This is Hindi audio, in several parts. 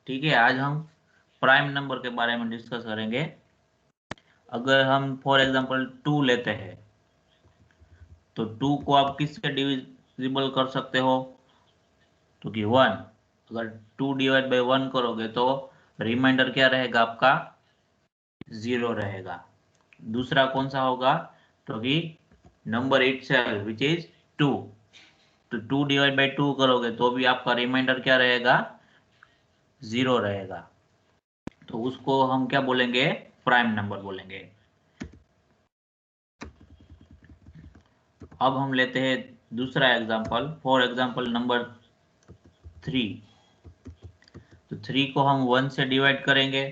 ठीक है, आज हम प्राइम नंबर के बारे में डिस्कस करेंगे। अगर हम फॉर एग्जांपल 2 लेते हैं तो 2 को आप किससे डिविजिबल कर सकते हो? तो कि 1। अगर 2 डिवाइड बाई 1 करोगे तो रिमाइंडर क्या रहेगा आपका? 0 रहेगा। दूसरा कौन सा होगा? तो कि नंबर इटसेल्फ विच इज 2। तो 2 डिवाइड बाई 2 करोगे तो भी आपका रिमाइंडर क्या रहेगा? 0 रहेगा। तो उसको हम क्या बोलेंगे? प्राइम नंबर बोलेंगे। अब हम लेते हैं दूसरा एग्जांपल, फॉर एग्जांपल नंबर 3। तो 3 को हम 1 से डिवाइड करेंगे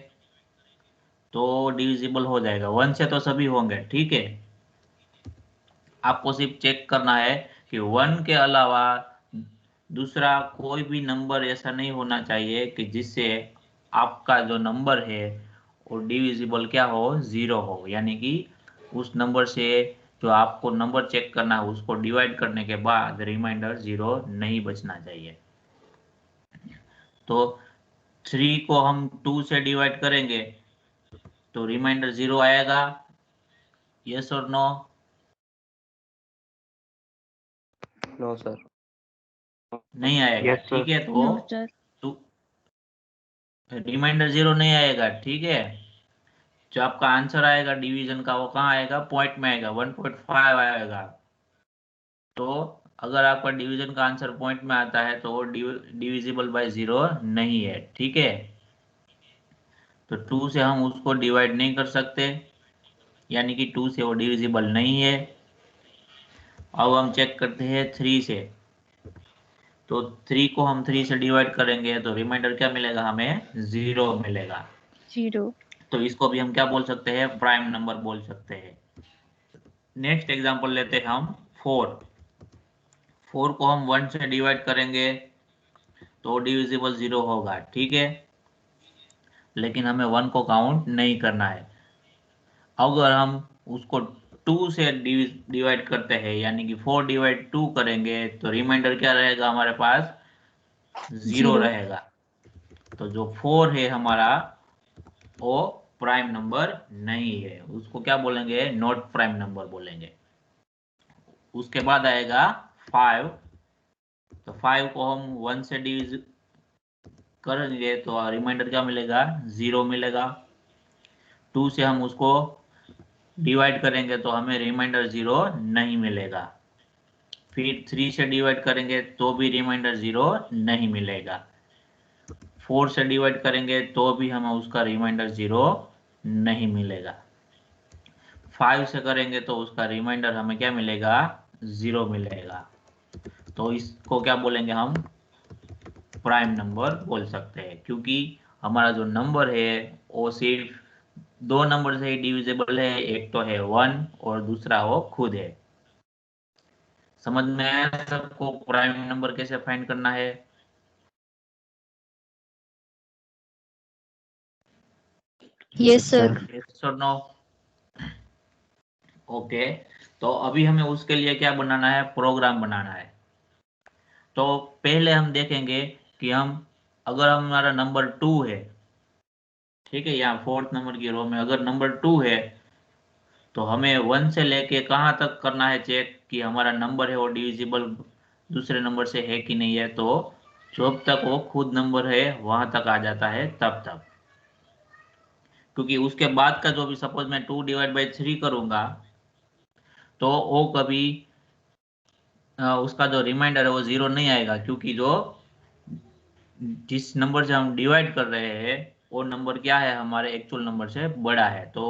तो डिविजिबल हो जाएगा। 1 से तो सभी होंगे, ठीक है। आपको सिर्फ चेक करना है कि 1 के अलावा दूसरा कोई भी नंबर ऐसा नहीं होना चाहिए कि जिससे आपका जो नंबर है वो डिविजिबल क्या हो? 0 हो। यानी कि उस नंबर से जो आपको नंबर चेक करना है उसको डिवाइड करने के बाद रिमाइंडर 0 नहीं बचना चाहिए। तो 3 को हम 2 से डिवाइड करेंगे तो रिमाइंडर 0 आएगा? यस और नो? No sir. नहीं आएगा, यस ठीक सर। है। तो नो सर। रिमाइंडर 0 नहीं आएगा, ठीक है। जो आपका आंसर आएगा डिवीजन का वो कहाँ आएगा? पॉइंट में आएगा, 1.5 आएगा। तो अगर आपका डिवीजन का आंसर पॉइंट में आता है तो वो डिविजिबल बाय 0 नहीं है, ठीक है। तो 2 से हम उसको डिवाइड नहीं कर सकते, यानी कि 2 से वो डिविजिबल नहीं है। अब हम चेक करते हैं 3 से। तो 3 को हम 3 से डिवाइड करेंगे तो रिमाइंडर क्या मिलेगा हमें? 0 मिलेगा। 0। तो इसको भी हम क्या बोल सकते हैं? प्राइम नंबर बोल सकते हैं। नेक्स्ट एग्जांपल लेते हैं हम 4। 4 को हम 1 से डिवाइड करेंगे तो डिविजिबल 0 होगा, ठीक है। लेकिन हमें 1 को काउंट नहीं करना है। अगर हम उसको 2 से डिवाइड करते हैं यानी कि 4 डिवाइड 2 करेंगे तो रिमाइंडर क्या रहेगा हमारे पास? 0 0। रहेगा। तो जो 4 है हमारा वो प्राइम नंबर नहीं है, उसको क्या बोलेंगे? नॉट प्राइम नंबर बोलेंगे। उसके बाद आएगा 5। तो 5 को हम 1 से डिविज करेंगे तो रिमाइंडर क्या मिलेगा? 0 मिलेगा। 2 से हम उसको डिवाइड करेंगे तो हमें रिमाइंडर 0 नहीं मिलेगा। फिर 3 से डिवाइड करेंगे तो भी रिमाइंडर 0 नहीं मिलेगा। 4 से डिवाइड करेंगे तो भी हमें उसका रिमाइंडर 0 नहीं मिलेगा। 5 से करेंगे तो उसका रिमाइंडर हमें क्या मिलेगा? 0 मिलेगा। तो इसको क्या बोलेंगे हम? प्राइम नंबर बोल सकते हैं, क्योंकि हमारा जो नंबर है वो सिर्फ 2 नंबर से ही डिविजिबल है। एक तो है 1 और दूसरा वो खुद है। समझ में आया सबको प्राइम नंबर कैसे फाइंड करना है? Yes sir. यस और नो? ओके। तो अभी हमें उसके लिए क्या बनाना है? प्रोग्राम बनाना है। तो पहले हम देखेंगे कि हम अगर हमारा नंबर 2 है, ठीक है, यहाँ 4th नंबर की रो में अगर नंबर 2 है तो हमें 1 से लेके कहाँ तक करना है चेक कि हमारा नंबर है वो डिविजिबल दूसरे नंबर से है कि नहीं है। तो जब तक वो खुद नंबर है वहां तक आ जाता है तब तक, क्योंकि उसके बाद का जो भी सपोज मैं 2 डिवाइड बाई 3 करूंगा तो वो कभी उसका जो रिमाइंडर है वो 0 नहीं आएगा, क्योंकि जो जिस नंबर से हम डिवाइड कर रहे हैं वो नंबर क्या है? हमारे एक्चुअल नंबर से बड़ा है। तो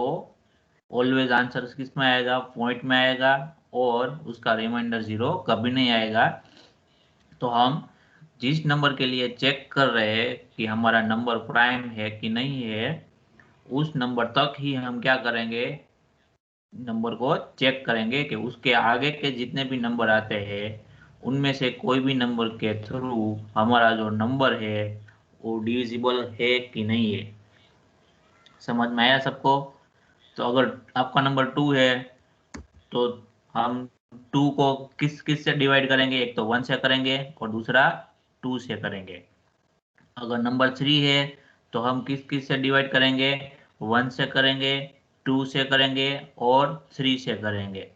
ऑलवेज आंसर किस में आएगा? पॉइंट में आएगा, और उसका रिमाइंडर 0 कभी नहीं आएगा। तो हम जिस नंबर के लिए चेक कर रहे हैं कि हमारा नंबर प्राइम है कि नहीं है, उस नंबर तक ही हम क्या करेंगे? नंबर को चेक करेंगे कि उसके आगे के जितने भी नंबर आते हैं उनमें से कोई भी नंबर के थ्रू हमारा जो नंबर है वो डिविजिबल है कि नहीं है। समझ में आया सबको? तो अगर आपका नंबर 2 है तो हम 2 को किस किस से डिवाइड करेंगे? एक तो 1 से करेंगे और दूसरा 2 से करेंगे। अगर नंबर 3 है तो हम किस किस से डिवाइड करेंगे, 1 से करेंगे, 2 से करेंगे और 3 से करेंगे।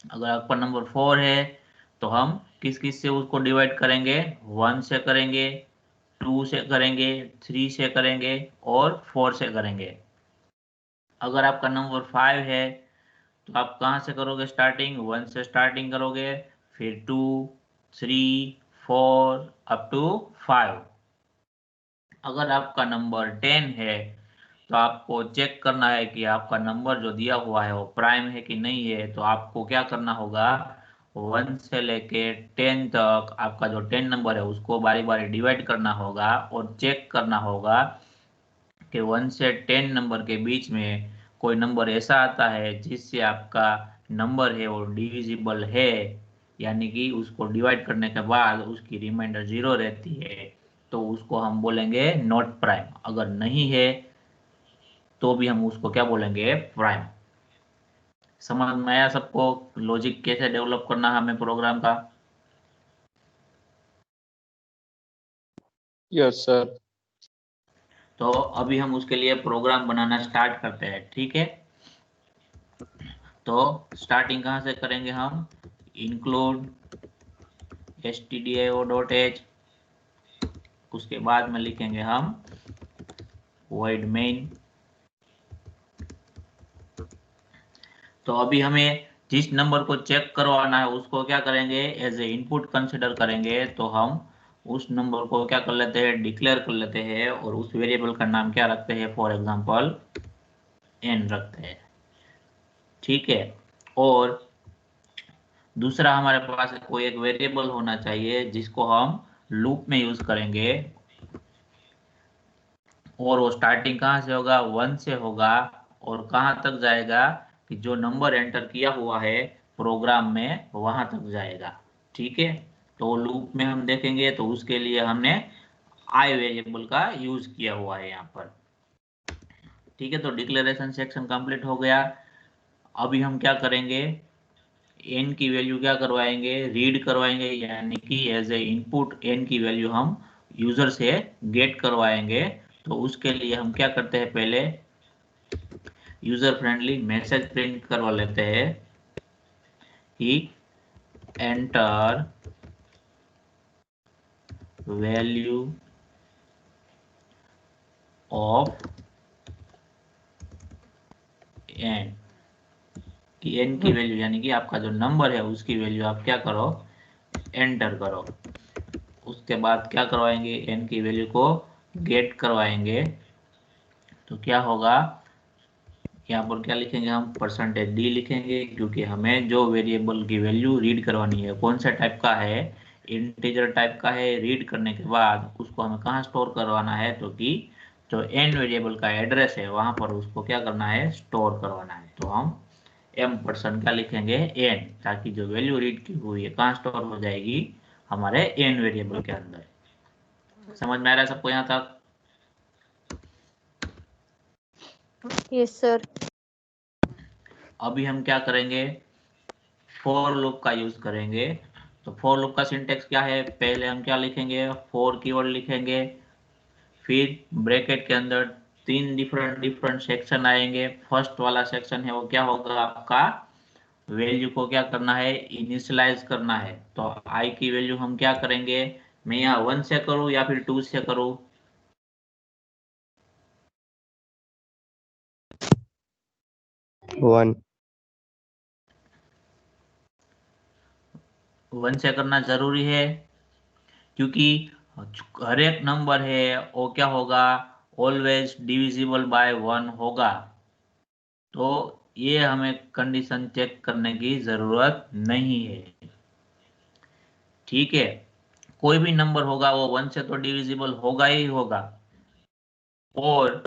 अगर आपका नंबर 4 है तो हम किस किस से उसको डिवाइड करेंगे, 1 से करेंगे, 2 से करेंगे, 3 से करेंगे और 4 से करेंगे। अगर आपका नंबर 5 है तो आप कहाँ से करोगे स्टार्टिंग, 1 से स्टार्टिंग करोगे, फिर 2, 3, 4 अप टू 5। अगर आपका नंबर 10 है तो आपको चेक करना है कि आपका नंबर जो दिया हुआ है वो प्राइम है कि नहीं है। तो आपको क्या करना होगा, 1 से लेके 10 तक आपका जो 10 नंबर है उसको बारी बारी डिवाइड करना होगा और चेक करना होगा कि 1 से 10 नंबर के बीच में कोई नंबर ऐसा आता है जिससे आपका नंबर है वो डिविजिबल है, यानी कि उसको डिवाइड करने के बाद उसकी रिमाइंडर 0 रहती है, तो उसको हम बोलेंगे नॉट प्राइम। अगर नहीं है तो भी हम उसको क्या बोलेंगे, प्राइम। समझ में आया सबको लॉजिक कैसे डेवलप करना है हमें प्रोग्राम का? Yes sir. तो अभी हम उसके लिए प्रोग्राम बनाना स्टार्ट करते हैं, ठीक है। तो स्टार्टिंग कहाँ से करेंगे हम, इंक्लूड stdio.h, उसके बाद में लिखेंगे हम void main। तो अभी हमें जिस नंबर को चेक करवाना है उसको क्या करेंगे, एज ए इनपुट कंसिडर करेंगे। तो हम उस नंबर को क्या कर लेते हैं, डिक्लेयर कर लेते हैं और उस वेरिएबल का नाम क्या रखते हैं, फॉर एग्जांपल n रखते हैं, ठीक है। और दूसरा हमारे पास कोई एक वेरिएबल होना चाहिए जिसको हम लूप में यूज करेंगे, और वो स्टार्टिंग कहाँ से होगा, 1 से होगा और कहाँ तक जाएगा कि जो नंबर एंटर किया हुआ है प्रोग्राम में वहां तक जाएगा, ठीक है। तो लूप में हम देखेंगे तो उसके लिए हमने आई वेरिएबल का यूज किया हुआ है यहाँ पर, ठीक है। तो डिक्लेरेशन सेक्शन कंप्लीट हो गया। अभी हम क्या करेंगे, एन की वैल्यू क्या करवाएंगे, रीड करवाएंगे, यानी कि एज ए इनपुट एन की वैल्यू हम यूजर से गेट करवाएंगे। तो उसके लिए हम क्या करते हैं, पहले यूजर फ्रेंडली मैसेज प्रिंट करवा लेते हैं कि एंटर वैल्यू ऑफ एन, कि एन की वैल्यू यानी कि आपका जो नंबर है उसकी वैल्यू आप क्या करो, एंटर करो। उसके बाद क्या करवाएंगे, एन की वैल्यू को गेट करवाएंगे। तो क्या होगा, यहाँ पर क्या लिखेंगे हम, %d लिखेंगे, क्योंकि हमें जो वेरिएबल की वैल्यू रीड करवानी है कौन सा टाइप का है, इंटीजर टाइप का है। रीड करने के बाद उसको हमें कहाँ स्टोर करवाना है, तो कि जो एन वेरिएबल का एड्रेस है वहां पर उसको क्या करना है, स्टोर करवाना है। तो हम m% क्या लिखेंगे, एन, ताकि जो वैल्यू रीड की हुई है कहाँ स्टोर हो जाएगी, हमारे एन वेरिएबल के अंदर। समझ में आ रहा है सबको यहाँ तक? Yes, sir. अभी हम क्या करेंगे, फॉर लूप का यूज करेंगे। तो फॉर लूप का सिंटेक्स क्या है, पहले हम क्या लिखेंगे, फॉर कीवर्ड लिखेंगे, फिर ब्रैकेट के अंदर 3 डिफरेंट डिफरेंट सेक्शन आएंगे। फर्स्ट वाला सेक्शन है वो क्या होगा, आपका वैल्यू को क्या करना है, इनिशियलाइज करना है। तो आई की वैल्यू हम क्या करेंगे, मैं यहाँ 1 से करूँ या फिर 2 से करूँ, 1। 1 से करना जरूरी है, क्योंकि हर एक नंबर है वो क्या होगा, ऑलवेज डिविजिबल बाय 1 होगा। तो ये हमें कंडीशन चेक करने की जरूरत नहीं है, ठीक है। कोई भी नंबर होगा वो 1 से तो डिविजिबल होगा ही होगा, और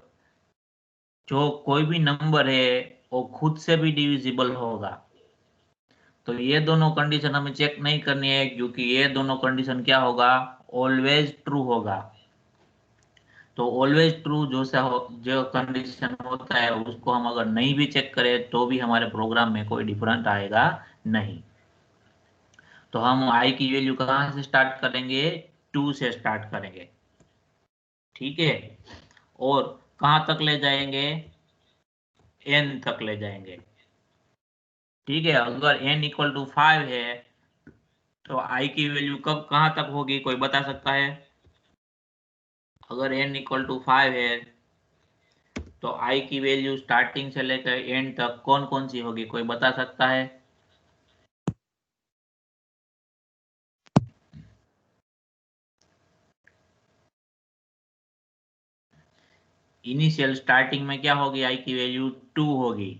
जो कोई भी नंबर है वो खुद से भी डिविजिबल होगा। तो ये दोनों कंडीशन हमें चेक नहीं करनी है, क्योंकि ये दोनों कंडीशन क्या होगा, ऑलवेज ट्रू होगा। तो ऑलवेज ट्रू जो कंडीशन होता है उसको हम अगर नहीं भी चेक करें तो भी हमारे प्रोग्राम में कोई डिफरेंट आएगा नहीं। तो हम आई की वैल्यू कहाँ से स्टार्ट करेंगे, 2 से स्टार्ट करेंगे। ठीक है, और कहां तक ले जाएंगे, n तक ले जाएंगे। ठीक है, अगर n इक्वल टू 5 है तो i की वैल्यू कब कहां तक होगी, कोई बता सकता है? अगर n इक्वल टू 5 है तो i की वैल्यू स्टार्टिंग से लेकर एंड तक कौन कौन सी होगी, कोई बता सकता है? इनिशियल स्टार्टिंग में क्या होगी, i की वैल्यू 2 होगी,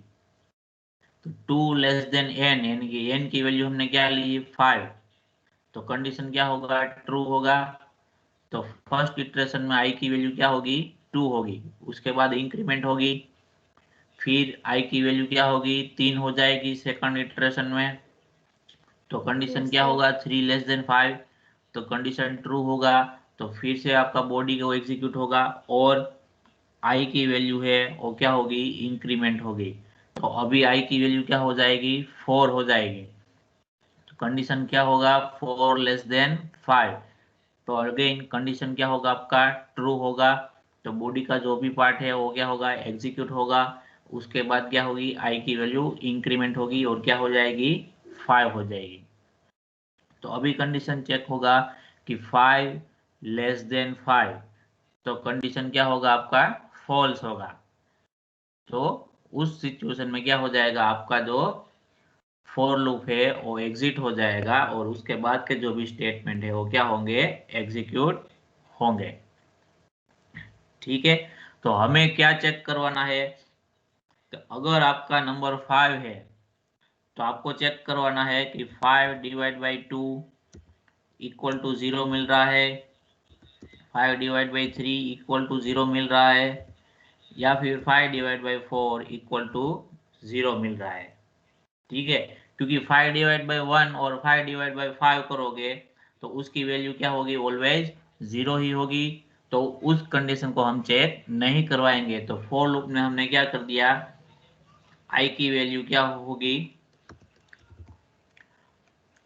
तो 2 लेस देन n, यानी कि n की वैल्यू हमने क्या ली, 5, तो कंडीशन क्या होगा, ट्रू होगा। तो फर्स्ट इटरेशन में i की वैल्यू क्या होगी, 2 होगी, उसके बाद इंक्रीमेंट होगी, फिर i की वैल्यू क्या होगी, 3 हो जाएगी सेकंड इटरेशन में, तो कंडीशन यस क्या सर। होगा, 3 लेस देन 5, तो कंडीशन ट्रू होगा। तो फिर से आपका बॉडी को एग्जीक्यूट होगा और i की वैल्यू है वो क्या होगी, इंक्रीमेंट होगी, तो अभी i की वैल्यू क्या हो जाएगी, 4 हो जाएगी, तो कंडीशन क्या होगा, 4 लेस देन 5, तो अगेन कंडीशन क्या होगा आपका, ट्रू होगा। तो बॉडी का जो भी पार्ट है वो क्या होगा, एग्जीक्यूट होगा, उसके बाद क्या होगी, i की वैल्यू इंक्रीमेंट होगी और क्या हो जाएगी, 5 हो जाएगी। तो अभी कंडीशन चेक होगा कि 5 लेस देन 5, तो कंडीशन क्या होगा आपका, फॉल्स होगा, तो उस सिचुएशन में क्या हो जाएगा, आपका जो फॉर लूप है वो एग्जिट हो जाएगा और उसके बाद के जो भी स्टेटमेंट है वो क्या होंगे, एग्जीक्यूट होंगे। ठीक है, तो हमें क्या चेक करवाना है, तो अगर आपका नंबर 5 है तो आपको चेक करवाना है कि 5 डिवाइड बाई 2 इक्वल टू 0 मिल रहा है, 5 डिवाइड बाई 3 इक्वल टू 0 मिल रहा है, या फिर 5 डिवाइड बाई 4 इक्वल टू 0 मिल रहा है। ठीक है, क्योंकि 5 डिवाइड बाई 1 और 5 डिवाइड बाई 5 करोगे तो उसकी वैल्यू क्या होगी, ऑलवेज 0 ही होगी, तो उस कंडीशन को हम चेक नहीं करवाएंगे। तो फॉर लूप में हमने क्या कर दिया, i की वैल्यू क्या होगी,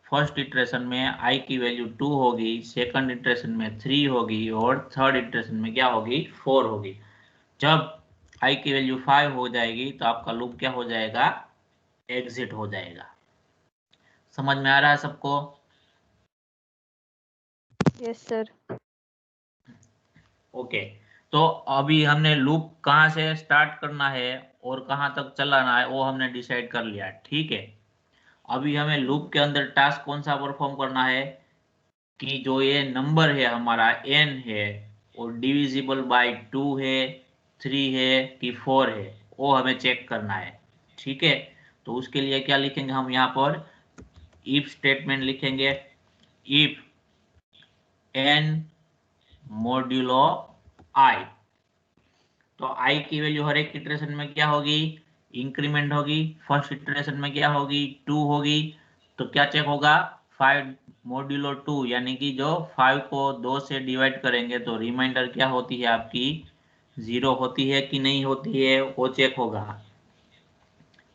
फर्स्ट इटरेशन में i की वैल्यू 2 होगी, सेकंड इटरेशन में 3 होगी और थर्ड इटरेशन में क्या होगी, 4 होगी। जब i की वैल्यू 5 हो जाएगी तो आपका लूप क्या हो जाएगा, एग्जिट हो जाएगा। समझ में आ रहा है सबको? Yes sir. ओके, तो अभी हमने लूप कहाँ से स्टार्ट करना है और कहाँ तक चलाना है वो हमने डिसाइड कर लिया। ठीक है, अभी हमें लूप के अंदर टास्क कौन सा परफॉर्म करना है कि जो ये नंबर है हमारा n है और डिविजिबल बाय 2 है, 3 है कि 4 है, वो हमें चेक करना है। ठीक है, तो उसके लिए क्या लिखेंगे हम यहाँ पर, इफ स्टेटमेंट लिखेंगे, इफ n मोड्यूलो i, तो i की वैल्यू हर एक इटरेशन में क्या होगी, इंक्रीमेंट होगी, फर्स्ट इटरेशन में क्या होगी, 2 होगी, तो क्या चेक होगा, 5 मोड्यूलो 2, यानी कि जो 5 को 2 से डिवाइड करेंगे तो रिमाइंडर क्या होती है आपकी, 0 होती है कि नहीं होती है, वो चेक होगा।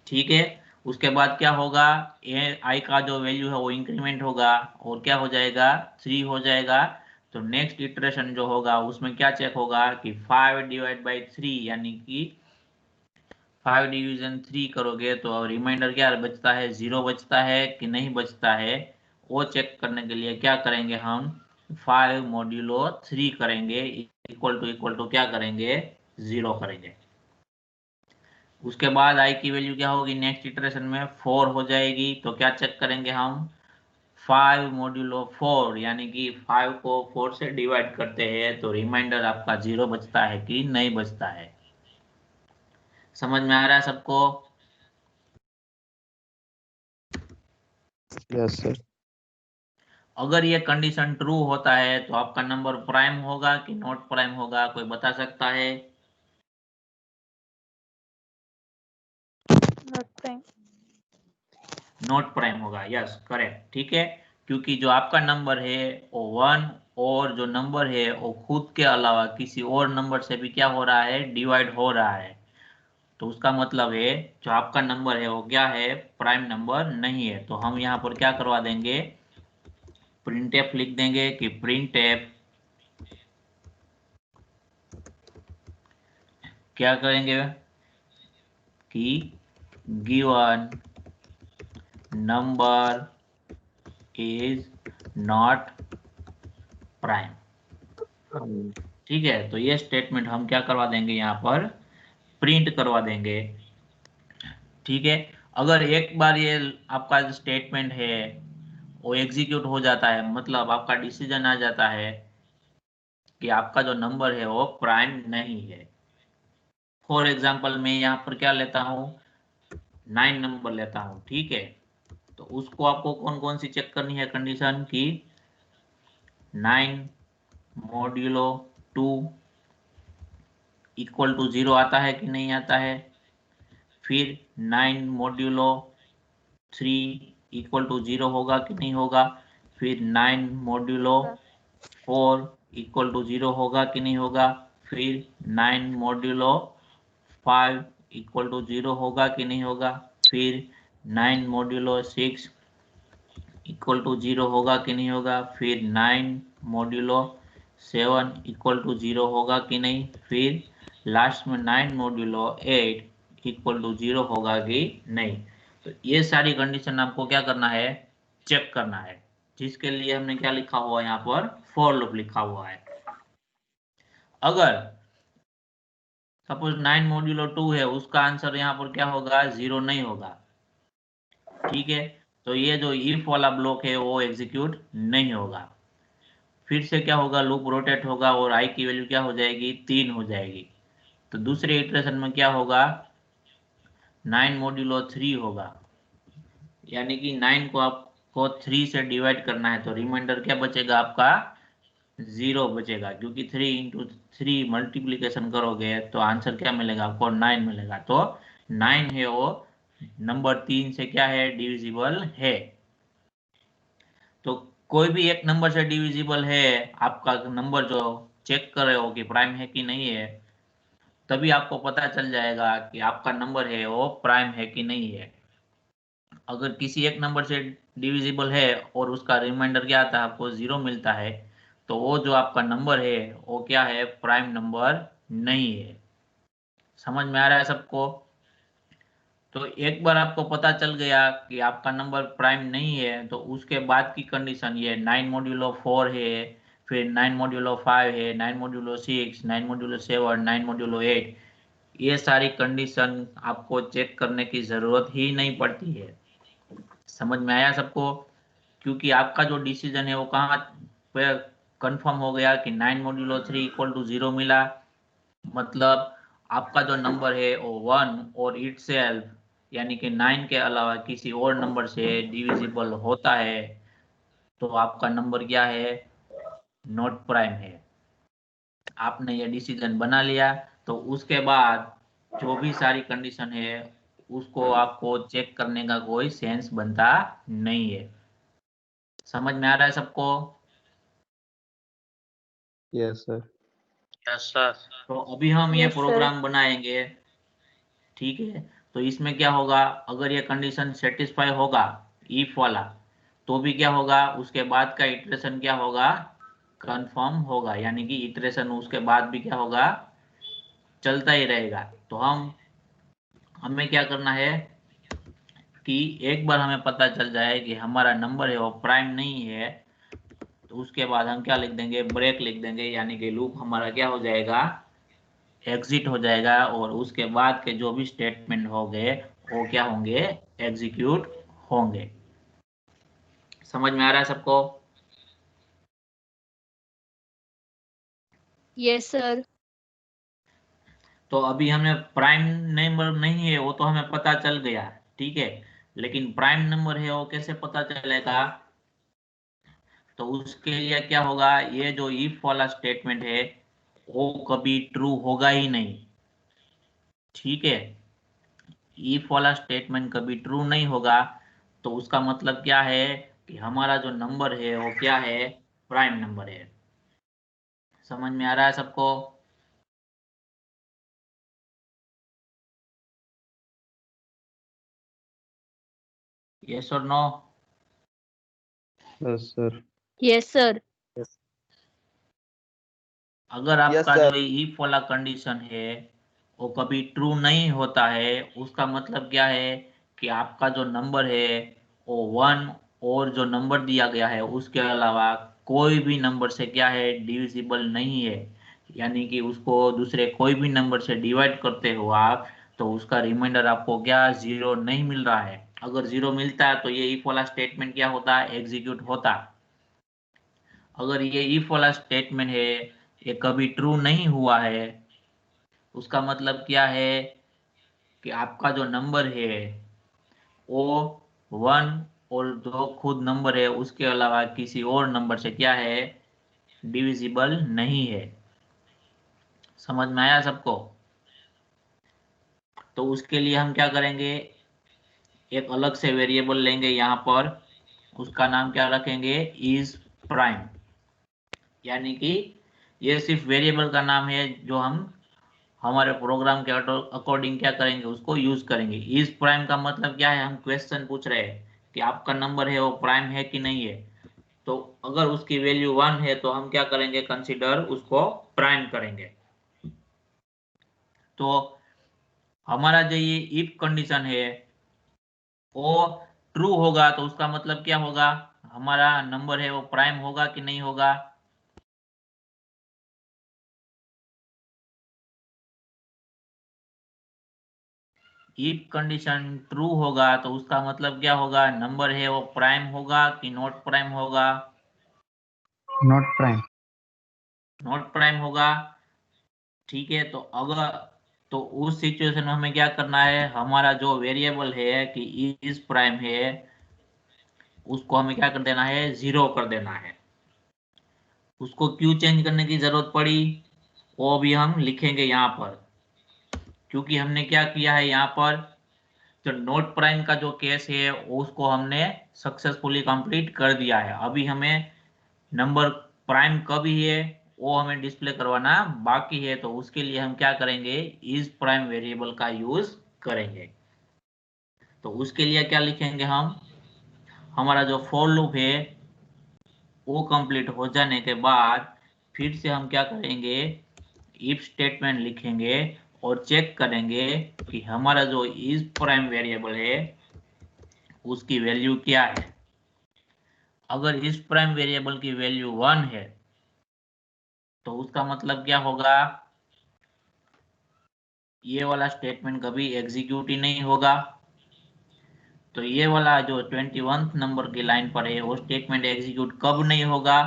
ठीक है, उसके बाद क्या होगा, आई का जो वैल्यू है वो इंक्रीमेंट होगा और क्या हो जाएगा, 3 हो जाएगा। तो नेक्स्ट इटरेशन जो होगा उसमें क्या चेक होगा कि 5 डिवाइड बाई 3, यानी कि 5 डिवीजन 3 करोगे तो रिमाइंडर क्या बचता है, 0 बचता है कि नहीं बचता है, वो चेक करने के लिए क्या करेंगे हम, 5 मॉड्यूलो 3 करेंगे, इक्वल टू क्या करेंगे, 0 करेंगे। उसके बाद i की वैल्यू क्या होगी, नेक्स्ट इटरेशन में 4 हो जाएगी, तो क्या चेक करेंगे हम, 5 मॉड्यूलो 4, यानी कि 5 को 4 से डिवाइड करते हैं तो रिमाइंडर आपका 0 बचता है कि नहीं बचता है। समझ में आ रहा है सबको? Yes sir. अगर ये कंडीशन ट्रू होता है तो आपका नंबर प्राइम होगा कि नॉट प्राइम होगा, कोई बता सकता है? Not prime. नॉट प्राइम होगा, यस करेक्ट। ठीक है, क्योंकि जो आपका नंबर है वो 1 और जो नंबर है वो खुद के अलावा किसी और नंबर से भी क्या हो रहा है, डिवाइड हो रहा है, तो उसका मतलब है जो आपका नंबर है वो क्या है, प्राइम नंबर नहीं है। तो हम यहाँ पर क्या करवा देंगे, प्रिंट एफ लिख देंगे कि प्रिंट एफ क्या करेंगे कि given number is not prime. ठीक है, तो ये स्टेटमेंट हम क्या करवा देंगे, यहाँ पर प्रिंट करवा देंगे। ठीक है, अगर एक बार ये आपका जो स्टेटमेंट है वो एग्जीक्यूट हो जाता है, मतलब आपका डिसीजन आ जाता है कि आपका जो नंबर है वो प्राइम नहीं है। फॉर एग्जांपल मैं यहाँ पर क्या लेता हूँ, 9 नंबर लेता हूँ। ठीक है, तो उसको आपको कौन कौन सी चेक करनी है कंडीशन की, 9 मॉड्यूलो 2 इक्वल टू 0 आता है कि नहीं आता है, फिर 9 मॉड्यूलो 3 इक्वल टू 0 होगा कि नहीं होगा, फिर 9 मॉड्यूलो 4 इक्वल टू 0 होगा कि नहीं होगा, फिर 9 मॉड्यूलो 5 इक्वल टू 0 होगा कि नहीं होगा, फिर 9 मॉड्यूलो 6 इक्वल टू 0 होगा कि नहीं होगा, फिर 9 मॉड्यूलो 7 इक्वल टू 0 होगा कि नहीं, फिर लास्ट में 9 मॉड्यूलो 8 इक्वल टू 0 होगा कि नहीं। तो ये सारी कंडीशन आपको क्या करना है, चेक करना है, जिसके लिए हमने क्या लिखा हुआ है यहाँ पर, फॉर लूप लिखा हुआ है। अगर सपोज 9 मॉड्यूलो 2 है, उसका आंसर यहाँ पर क्या होगा, 0 नहीं होगा। ठीक है, तो ये जो इफ वाला ब्लॉक है वो एग्जीक्यूट नहीं होगा। फिर से क्या होगा, लूप रोटेट होगा और आई की वैल्यू क्या हो जाएगी, 3 हो जाएगी। तो दूसरे इटरेशन में क्या होगा, 9 मॉड्यूलो 3 होगा, यानी कि 9 को आपको 3 से डिवाइड करना है, तो रिमाइंडर क्या बचेगा आपका, 0 बचेगा, क्योंकि 3 इंटू 3 मल्टीप्लीकेशन करोगे तो आंसर क्या मिलेगा आपको, 9 मिलेगा। तो 9 है वो नंबर 3 से क्या है, डिविजिबल है। तो कोई भी एक नंबर से डिविजिबल है, आपका नंबर जो चेक कर रहे हो कि प्राइम है कि नहीं है, तभी आपको पता चल जाएगा कि आपका नंबर है वो प्राइम है कि नहीं है। अगर किसी एक नंबर से डिविजिबल है और उसका रिमाइंडर क्या आता है, आपको 0 मिलता है, तो वो जो आपका नंबर है वो क्या है, प्राइम नंबर नहीं है। समझ में आ रहा है सबको? तो एक बार आपको पता चल गया कि आपका नंबर प्राइम नहीं है, तो उसके बाद की कंडीशन ये 9 मॉड्यूलो 4 है, फिर 9 मॉड्यूलो 5 है, 9 मॉड्यूलो 6, 9 मॉड्यूलो 7, 9 मॉड्यूलो 8, ये सारी कंडीशन आपको चेक करने की जरूरत ही नहीं पड़ती है। समझ में आया सबको? क्योंकि आपका जो डिसीजन है वो कहाँ पे कंफर्म हो गया कि 9 मॉड्यूलो 3 इक्वल टू 0 मिला, मतलब आपका जो नंबर है वो 1 और इटसेल्फ यानी कि 9 के अलावा किसी और नंबर से डिविजिबल होता है, तो आपका नंबर क्या है, नॉट प्राइम है। आपने ये डिसीजन बना लिया, तो उसके बाद जो भी सारी कंडीशन है उसको आपको चेक करने का कोई सेंस बनता नहीं है। समझ में आ रहा है सबको? Yes sir. Yes sir. तो अभी हम ये यस सर। प्रोग्राम बनाएंगे। ठीक है, तो इसमें क्या होगा, अगर ये कंडीशन सेटिस्फाई होगा इफ वाला, तो भी क्या होगा, उसके बाद का इटरेशन क्या होगा, कंफर्म होगा, यानी कि इटरेशन उसके बाद भी क्या होगा, चलता ही रहेगा। तो हमें क्या करना है कि एक बार हमें पता चल जाए कि हमारा नंबर है वो प्राइम नहीं है, तो उसके बाद हम क्या लिख देंगे, ब्रेक लिख देंगे, यानी कि लूप हमारा क्या हो जाएगा, एग्जिट हो जाएगा, और उसके बाद के जो भी स्टेटमेंट होंगे वो क्या होंगे, एग्जीक्यूट होंगे। समझ में आ रहा है सबको? Yes sir. तो अभी हमने प्राइम नंबर नहीं है वो तो हमें पता चल गया, ठीक है, लेकिन प्राइम नंबर है वो कैसे पता चलेगा, तो उसके लिए क्या होगा, ये जो इफ वाला स्टेटमेंट है वो कभी ट्रू होगा ही नहीं। ठीक है, इफ वाला स्टेटमेंट कभी ट्रू नहीं होगा, तो उसका मतलब क्या है कि हमारा जो नंबर है वो क्या है, प्राइम नंबर है। समझ में आ रहा है सबको? यस और no? Yes sir. Yes sir. अगर यस आपका जो सर। इफ वाला कंडीशन है वो कभी ट्रू नहीं होता है, उसका मतलब क्या है कि आपका जो नंबर है वो 1 और जो नंबर दिया गया है उसके अलावा कोई भी नंबर से क्या है, डिविजिबल नहीं है। यानी कि उसको दूसरे कोई भी नंबर से डिवाइड करते हो आप, तो उसका रिमाइंडर आपको क्या, 0 नहीं मिल रहा है। अगर 0 मिलता है तो ये इफ वाला स्टेटमेंट क्या होता है, एग्जीक्यूट होता। अगर ये इफ वाला स्टेटमेंट है, ये कभी ट्रू नहीं हुआ है, उसका मतलब क्या है कि आपका जो नंबर है वो 1 और जो खुद नंबर है उसके अलावा किसी और नंबर से क्या है, डिविजिबल नहीं है। समझ में आया सबको? तो उसके लिए हम क्या करेंगे, एक अलग से वेरिएबल लेंगे यहाँ पर, उसका नाम क्या रखेंगे, इज प्राइम। यानी कि ये सिर्फ वेरिएबल का नाम है जो हम हमारे प्रोग्राम के अकॉर्डिंग क्या करेंगे, उसको यूज करेंगे। इज प्राइम का मतलब क्या है, हम क्वेश्चन पूछ रहे हैं कि आपका नंबर है वो प्राइम है कि नहीं है। तो अगर उसकी वैल्यू 1 है तो हम क्या करेंगे, कंसीडर उसको प्राइम करेंगे। तो हमारा जो ये इफ कंडीशन है वो ट्रू होगा तो उसका मतलब क्या होगा, हमारा नंबर है वो प्राइम होगा कि नहीं होगा। इफ कंडीशन ट्रू होगा तो उसका मतलब क्या होगा, नंबर है वो प्राइम होगा कि नॉट प्राइम होगा, नॉट प्राइम। नॉट प्राइम होगा। ठीक है, तो अगर, तो उस सिचुएशन में हमें क्या करना है, हमारा जो वेरिएबल है कि इज प्राइम है उसको हमें क्या कर देना है, 0 कर देना है। उसको क्यों चेंज करने की जरूरत पड़ी वो भी हम लिखेंगे यहाँ पर, क्योंकि हमने क्या किया है यहाँ पर, जो नोट प्राइम का जो केस है उसको हमने सक्सेसफुली कंप्लीट कर दिया है। अभी हमें नंबर प्राइम कब ही है वो हमें डिस्प्ले करवाना बाकी है। तो उसके लिए हम क्या करेंगे, इज प्राइम वेरिएबल का यूज करेंगे। तो उसके लिए क्या लिखेंगे हम, हमारा जो फॉर लूप है वो कंप्लीट हो जाने के बाद फिर से हम क्या करेंगे, इफ स्टेटमेंट लिखेंगे और चेक करेंगे कि हमारा जो इज प्राइम वेरिएबल है उसकी वैल्यू क्या है। अगर इस प्राइम वेरिएबल की वैल्यू 1 है तो उसका मतलब क्या होगा, ये वाला स्टेटमेंट कभी एग्जीक्यूट ही नहीं होगा। तो ये वाला जो 21 नंबर की लाइन पर है वो स्टेटमेंट एग्जीक्यूट कब नहीं होगा,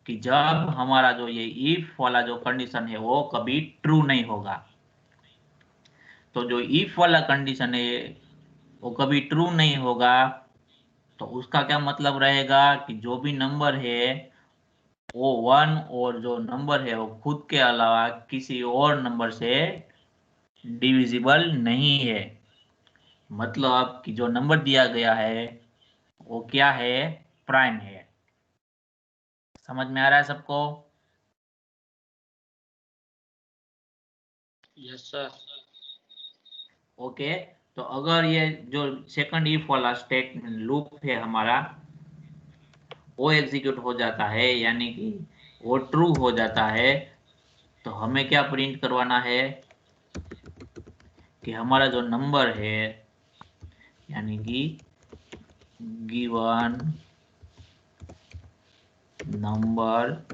कि जब हमारा जो ये इफ वाला जो कंडीशन है वो कभी ट्रू नहीं होगा। तो जो इफ वाला कंडीशन है वो कभी ट्रू नहीं होगा, तो उसका क्या मतलब रहेगा कि जो भी नंबर है वो 1 और जो नंबर है वो खुद के अलावा किसी और नंबर से डिविजिबल नहीं है। मतलब कि जो नंबर दिया गया है वो क्या है, प्राइम है। समझ में आ रहा है सबको? Yes sir. ओके। तो अगर ये जो सेकंड इफ वाला स्टेटमेंट लूप है हमारा वो एग्जीक्यूट हो जाता है, यानी कि वो ट्रू हो जाता है, तो हमें क्या प्रिंट करवाना है कि हमारा जो नंबर है, यानी कि गिवन नंबर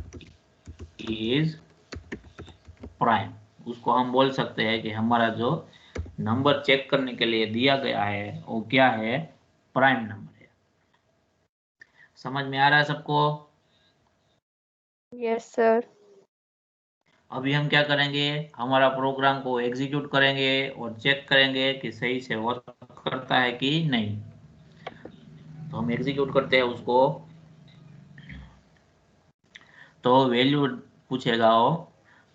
इज प्राइम, उसको हम बोल सकते हैं कि हमारा जो नंबर चेक करने के लिए दिया गया है वो क्या है, प्राइम नंबर है। समझ में आ रहा है सबको? Yes sir. अभी हम क्या करेंगे, हमारा प्रोग्राम को एग्जीक्यूट करेंगे और चेक करेंगे कि सही से वर्क करता है कि नहीं। तो हम एग्जीक्यूट करते हैं उसको, तो वैल्यू पूछेगा वो।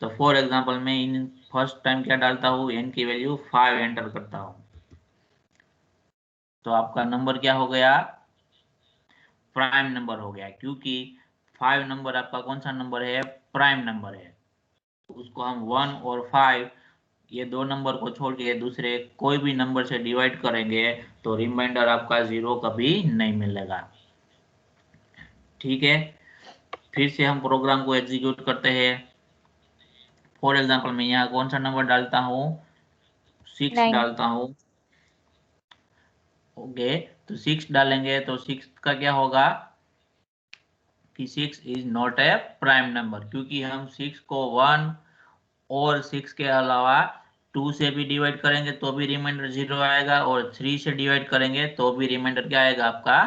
तो फॉर एग्जांपल मैं इन फर्स्ट टाइम क्या डालता हूँ, n की वैल्यू 5 एंटर करता हूँ, तो आपका नंबर क्या हो गया, प्राइम नंबर हो गया, क्योंकि 5 नंबर आपका कौन सा नंबर है, प्राइम नंबर है। तो उसको हम 1 और 5 ये दो नंबर को छोड़ के दूसरे कोई भी नंबर से डिवाइड करेंगे तो रिमाइंडर आपका 0 कभी नहीं मिलेगा। ठीक है, फिर से हम प्रोग्राम को एग्जीक्यूट करते हैं। फॉर एग्जाम्पल मैं यहाँ कौन सा नंबर डालता हूँ, 6 9. डालता हूँ। ओके, तो 6 डालेंगे तो 6 का क्या होगा कि 6 is not a prime number, क्योंकि हम 6 को 1 और 6 के अलावा 2 से भी डिवाइड करेंगे तो भी रिमाइंडर 0 आएगा, और 3 से डिवाइड करेंगे तो भी रिमाइंडर क्या आएगा आपका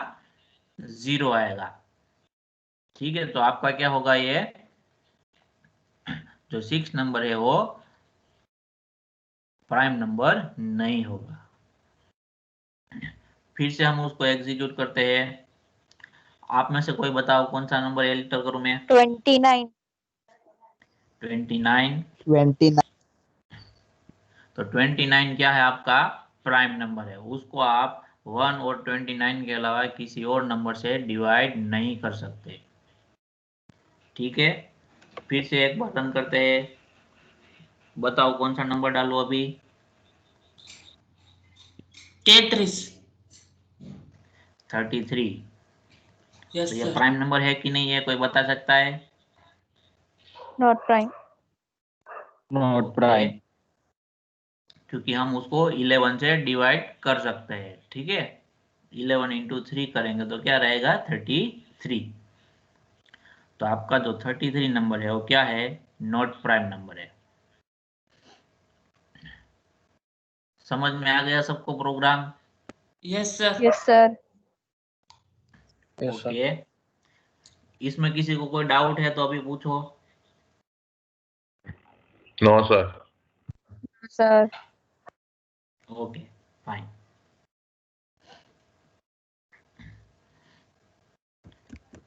0 आएगा। ठीक है, तो आपका क्या होगा, ये जो 6 नंबर है वो प्राइम नंबर नहीं होगा। फिर से हम उसको एग्जीक्यूट करते हैं। आप में से कोई बताओ कौन सा नंबर एंटर करूं मैं? 29. 29। 29. तो 29 क्या है आपका प्राइम नंबर है, उसको आप 1 और 29 के अलावा किसी और नंबर से डिवाइड नहीं कर सकते। ठीक है, फिर से एक बार रन करते हैं। बताओ कौन सा नंबर डालू अभी? 33। 33। यस तो ये सर। प्राइम नंबर है कि नहीं है, कोई बता सकता है? Not prime. Not okay, prime. क्योंकि हम उसको 11 से डिवाइड कर सकते हैं। ठीक है, 11 इंटू 3 करेंगे तो क्या रहेगा 33। तो आपका जो 33 नंबर है वो क्या है, नॉट प्राइम नंबर है। समझ में आ गया सबको program? Yes sir. Yes, sir. Yes, sir. Okay, इसमें किसी को कोई डाउट है तो अभी पूछो। No sir. Sir. Okay, fine.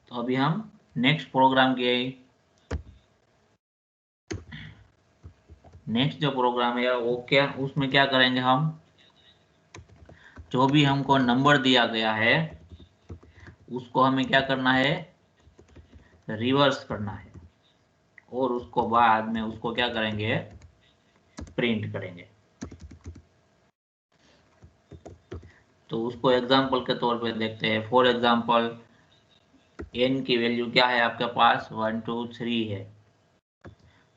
तो अभी हम नेक्स्ट प्रोग्राम के नेक्स्ट जो प्रोग्राम है वो क्या, उसमें क्या करेंगे हम, जो भी हमको नंबर दिया गया है उसको हमें क्या करना है, रिवर्स करना है, और उसको बाद में उसको क्या करेंगे, प्रिंट करेंगे। तो उसको एग्जांपल के तौर पे देखते हैं। फॉर एग्जांपल n की वैल्यू क्या है आपके पास, 1 2 3 है,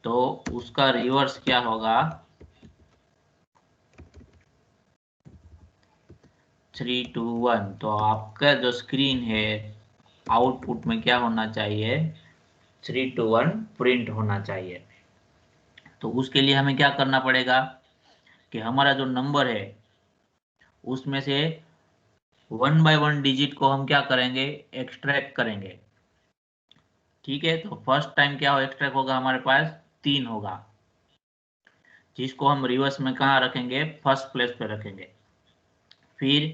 तो उसका रिवर्स क्या होगा, 3 2 1। तो आपका जो स्क्रीन है आउटपुट में क्या होना चाहिए, 3 2 1 प्रिंट होना चाहिए। तो उसके लिए हमें क्या करना पड़ेगा कि हमारा जो नंबर है उसमें से 1 बाय 1 डिजिट को हम क्या करेंगे, एक्सट्रैक्ट करेंगे। ठीक है, तो फर्स्ट टाइम क्या हो एक्सट्रैक्ट होगा, हमारे पास 3 होगा, जिसको हम रिवर्स में कहाँ रखेंगे, फर्स्ट प्लेस पे रखेंगे। फिर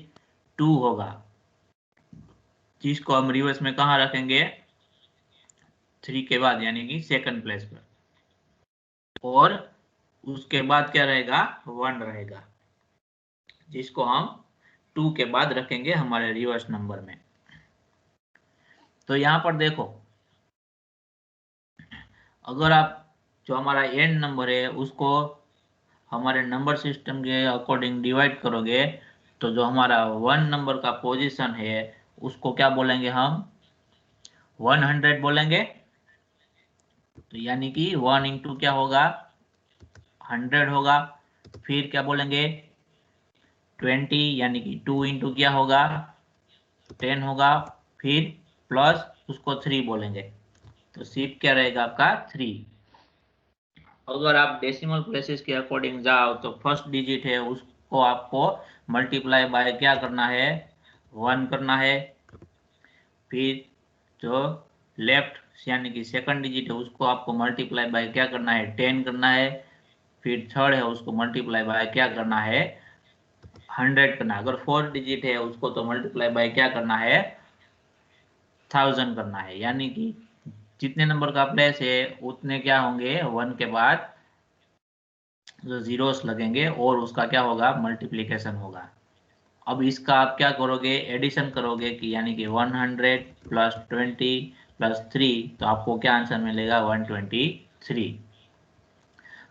2 होगा, जिसको हम रिवर्स में कहाँ रखेंगे, 3 के बाद, यानी कि सेकंड प्लेस पर। और उसके बाद क्या रहेगा, 1 रहेगा, जिसको हम 2 के बाद रखेंगे हमारे रिवर्स नंबर में। तो यहाँ पर देखो, अगर आप जो हमारा n नंबर है उसको हमारे नंबर सिस्टम के अकॉर्डिंग डिवाइड करोगे, तो जो हमारा 1 नंबर का पोजीशन है उसको क्या बोलेंगे हम, 100 बोलेंगे। तो यानी कि 1 इंटू क्या होगा, 100 होगा। फिर क्या बोलेंगे, 20, यानी कि 2 इंटू क्या होगा, 10 होगा। फिर प्लस उसको 3 बोलेंगे, तो सिर्फ क्या रहेगा आपका 3। अगर आप डेसिमल प्लेसेस के अकॉर्डिंग जाओ तो फर्स्ट डिजिट है उसको आपको मल्टीप्लाई बाय क्या करना है, 1 करना है। फिर जो लेफ्ट यानी कि सेकंड डिजिट है उसको आपको मल्टीप्लाई बाय क्या करना है, 10 करना है। फिर थर्ड है उसको मल्टीप्लाई बाय क्या करना है, 100 करना है। अगर फोर्थ डिजिट है उसको तो मल्टीप्लाई बाय क्या करना है, 1000 करना है। यानी कि जितने नंबर का प्लेस है उतने क्या होंगे, 1 के बाद जो जीरोस लगेंगे और उसका क्या होगा, मल्टीप्लीकेशन होगा। अब इसका आप क्या करोगे, एडिशन करोगे कि यानी कि 100 प्लस 20 प्लस 3, तो आपको क्या आंसर मिलेगा, 123।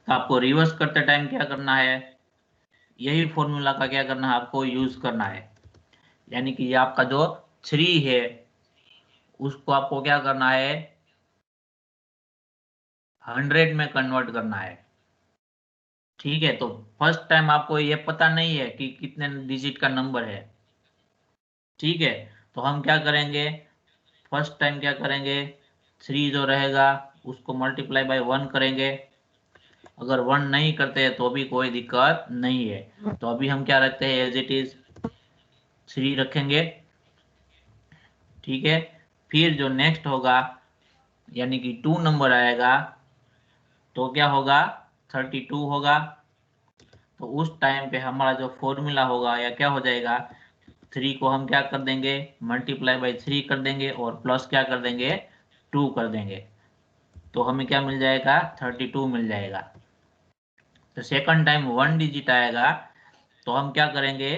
तो आपको रिवर्स करते टाइम क्या करना है, यही फॉर्मूला का क्या करना है, आपको यूज करना है। यानी कि ये आपका जो 3 है उसको आपको क्या करना है, 100 में कन्वर्ट करना है। ठीक है, तो फर्स्ट टाइम आपको ये पता नहीं है कि कितने डिजिट का नंबर है। ठीक है, तो हम क्या करेंगे, फर्स्ट टाइम क्या करेंगे, 3 जो रहेगा उसको मल्टीप्लाई बाय 1 करेंगे। अगर 1 नहीं करते हैं तो भी कोई दिक्कत नहीं है। तो अभी हम क्या रखते हैं, एज इट इज 3 रखेंगे। ठीक है, फिर जो नेक्स्ट होगा यानी कि 2 नंबर आएगा तो क्या होगा, 32 होगा। तो उस टाइम पे हमारा जो फॉर्मूला होगा या क्या हो जाएगा, 3 को हम क्या कर देंगे, मल्टीप्लाई बाय 3 कर देंगे और प्लस क्या कर देंगे, 2 कर देंगे। तो हमें क्या मिल जाएगा, 32 मिल जाएगा। तो सेकंड टाइम 1 डिजिट आएगा तो हम क्या करेंगे,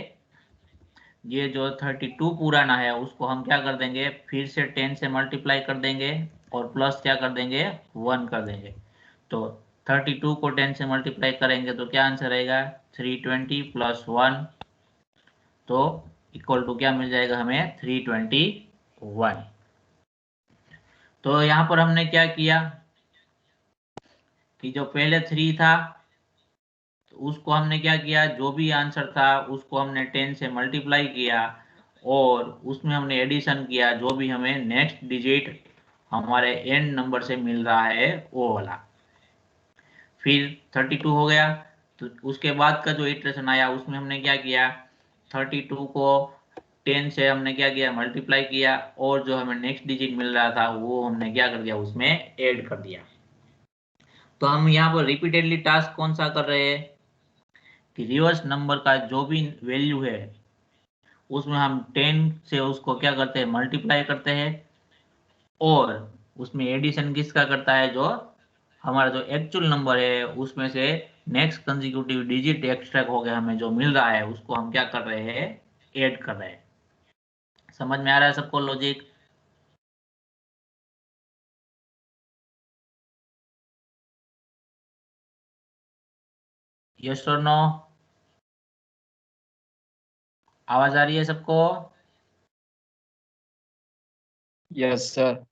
ये जो 32 पुराना है उसको हम क्या कर देंगे, फिर से 10 से मल्टीप्लाई कर देंगे और प्लस क्या कर देंगे, 1 कर देंगे। तो 32 को 10 से मल्टीप्लाई करेंगे तो क्या आंसर आएगा, 320 प्लस 1, तो इक्वल टू क्या मिल जाएगा हमें, 321। तो यहाँ पर हमने क्या किया कि जो पहले 3 था तो उसको हमने क्या किया, जो भी आंसर था उसको हमने 10 से मल्टीप्लाई किया और उसमें हमने एडिशन किया जो भी हमें नेक्स्ट डिजिट हमारे एंड नंबर से मिल रहा है वो वाला। फिर 32 हो गया, तो उसके बाद का जो इटरेशन आया उसमें हमने क्या किया, 32 को 10 से हमने क्या किया, मल्टीप्लाई किया और जो हमें नेक्स्ट डिजिट मिल रहा था वो हमने क्या कर दिया, उसमें ऐड कर दिया। तो हम यहाँ पर रिपीटेडली टास्क कौन सा कर रहे हैं कि रिवर्स नंबर का जो भी वैल्यू है उसमें हम 10 से उसको क्या करते हैं, मल्टीप्लाई करते हैं और उसमें एडिशन किसका करता है, जो हमारा जो एक्चुअल नंबर है उसमें से नेक्स्ट कंसेक्यूटिव डिजिट एक्सट्रैक्ट हो गया हमें जो मिल रहा है उसको हम क्या कर रहे हैं, ऐड कर रहे हैं। समझ में आ रहा है सबको लॉजिक? यस और नो? आवाज आ रही है सबको? Yes sir.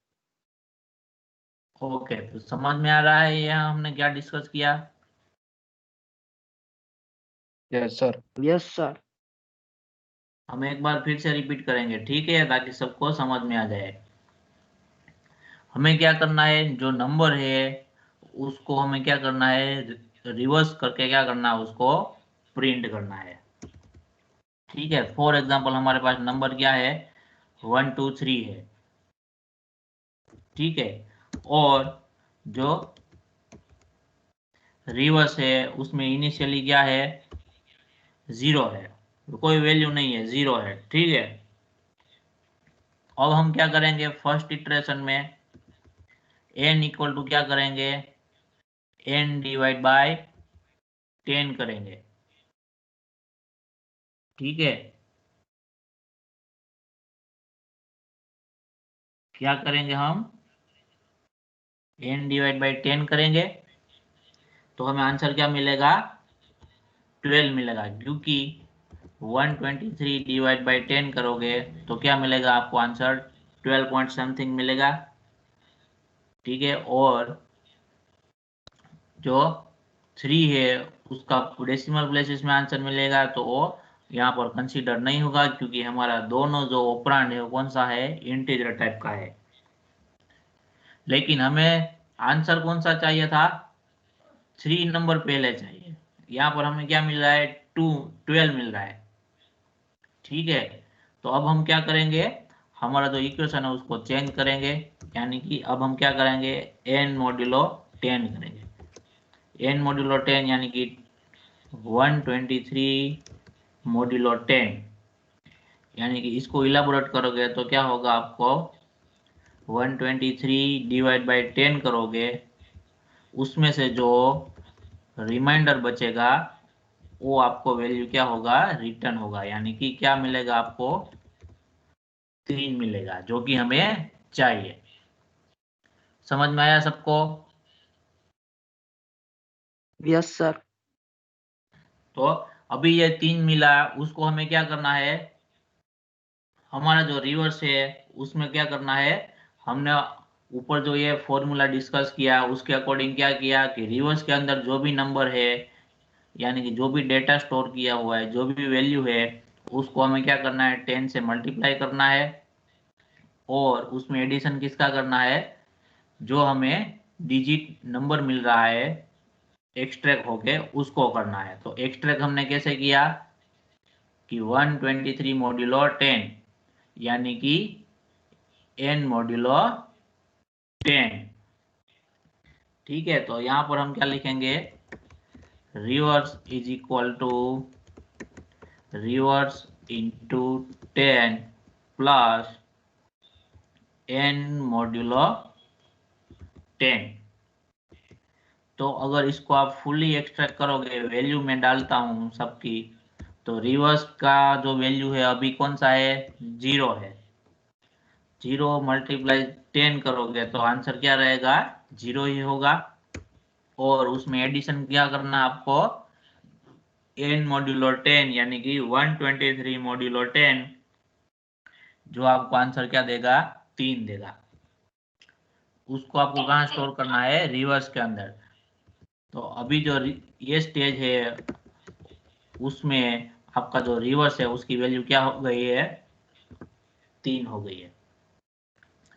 ओके, तो समझ में आ रहा है यहाँ हमने क्या डिस्कस किया? Yes sir. Yes sir. हम एक बार फिर से रिपीट करेंगे, ठीक है, ताकि सबको समझ में आ जाए। हमें क्या करना है, जो नंबर है उसको हमें क्या करना है, रिवर्स करके क्या करना है, उसको प्रिंट करना है। ठीक है, फॉर एग्जांपल हमारे पास नंबर क्या है, 123 है। ठीक है, और जो रिवर्स है उसमें इनिशियली क्या है, 0 है, कोई वैल्यू नहीं है, 0 है। ठीक है, अब हम क्या करेंगे, फर्स्ट इटरेशन में n इक्वल टू क्या करेंगे, n डिवाइड बाय 10 करेंगे। ठीक है, क्या करेंगे हम, n डिवाइड बाय 10 करेंगे तो हमें आंसर क्या मिलेगा, 12 मिलेगा, क्योंकि 123 डिवाइड बाय 10 करोगे तो क्या मिलेगा आपको आंसर, 12 पॉइंट समथिंग मिलेगा। ठीक है, और जो 3 है उसका डेसिमल प्लेसेस में आंसर मिलेगा तो वो यहाँ पर कंसीडर नहीं होगा, क्योंकि हमारा दोनों जो ऑपरेंड है वो कौन सा है, इंटीजर टाइप का है। लेकिन हमें आंसर कौन सा चाहिए था, 3 नंबर पहले चाहिए। यहाँ पर हमें क्या मिल रहा है, 12 मिल रहा है। ठीक है, तो अब हम क्या करेंगे, हमारा जो इक्वेशन है उसको चेंज करेंगे, यानी कि अब हम क्या करेंगे, n मॉड्यूलो 10 करेंगे। n मॉड्यूलो 10 यानी कि 123 मॉड्यूलो 10, यानी कि इसको इलाबोरेट करोगे तो क्या होगा आपको, 123 डिवाइड बाय 10 करोगे, उसमें से जो रिमाइंडर बचेगा वो आपको वैल्यू क्या होगा, रिटर्न होगा, यानी कि क्या मिलेगा आपको, 3 मिलेगा, जो कि हमें चाहिए। समझ में आया सबको? Yes sir. तो अभी ये 3 मिला, उसको हमें क्या करना है, हमारा जो रिवर्स है उसमें क्या करना है, हमने ऊपर जो ये फॉर्मूला डिस्कस किया उसके अकॉर्डिंग क्या किया कि रिवर्स के अंदर जो भी नंबर है, यानी कि जो भी डेटा स्टोर किया हुआ है, जो भी वैल्यू है, उसको हमें क्या करना है, 10 से मल्टीप्लाई करना है, और उसमें एडिशन किसका करना है, जो हमें डिजिट नंबर मिल रहा है एक्सट्रैक्ट होके उसको करना है। तो एक्सट्रैक्ट हमने कैसे किया कि 123 मॉड्यूलो 10, यानी कि n मॉड्यूलो 10। ठीक है, तो यहाँ पर हम क्या लिखेंगे, reverse is equal to reverse into 10 plus n modulo 10। तो अगर इसको आप फुली एक्सट्रैक्ट करोगे, वैल्यू में डालता हूं सबकी, तो रिवर्स का जो वैल्यू है अभी कौन सा है, 0 है। 0 मल्टीप्लाई 10 करोगे तो आंसर क्या रहेगा, 0 ही होगा। और उसमें एडिशन क्या करना है आपको, n मॉड्यूलो 10 यानी कि 123 मॉड्यूलो 10, जो आपको आंसर क्या देगा, 3 देगा। उसको आपको कहाँ स्टोर करना है, रिवर्स के अंदर। तो अभी जो ये स्टेज है उसमें आपका जो रिवर्स है उसकी वैल्यू क्या हो गई है, 3 हो गई है।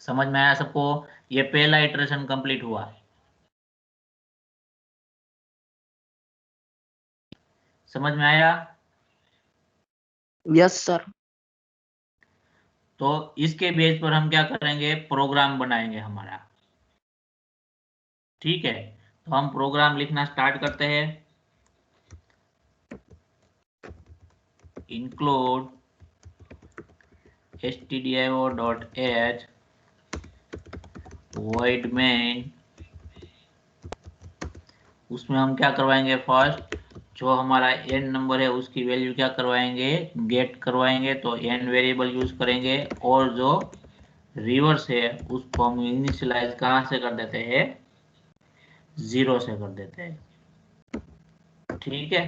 समझ में आया सबको, ये पहला इटरेशन कंप्लीट हुआ। समझ में आया। Yes sir. तो इसके बेस पर हम क्या करेंगे, प्रोग्राम बनाएंगे हमारा। ठीक है, तो हम प्रोग्राम लिखना स्टार्ट करते हैं। इंक्लूड stdio.h void main, उसमें हम क्या करवाएंगे, फर्स्ट जो हमारा n नंबर है उसकी वैल्यू क्या करवाएंगे, गेट करवाएंगे। तो n वेरिएबल यूज करेंगे, और जो रिवर्स है उसको हम इनिशियलाइज कहाँ से कर देते हैं, 0 से कर देते हैं। ठीक है,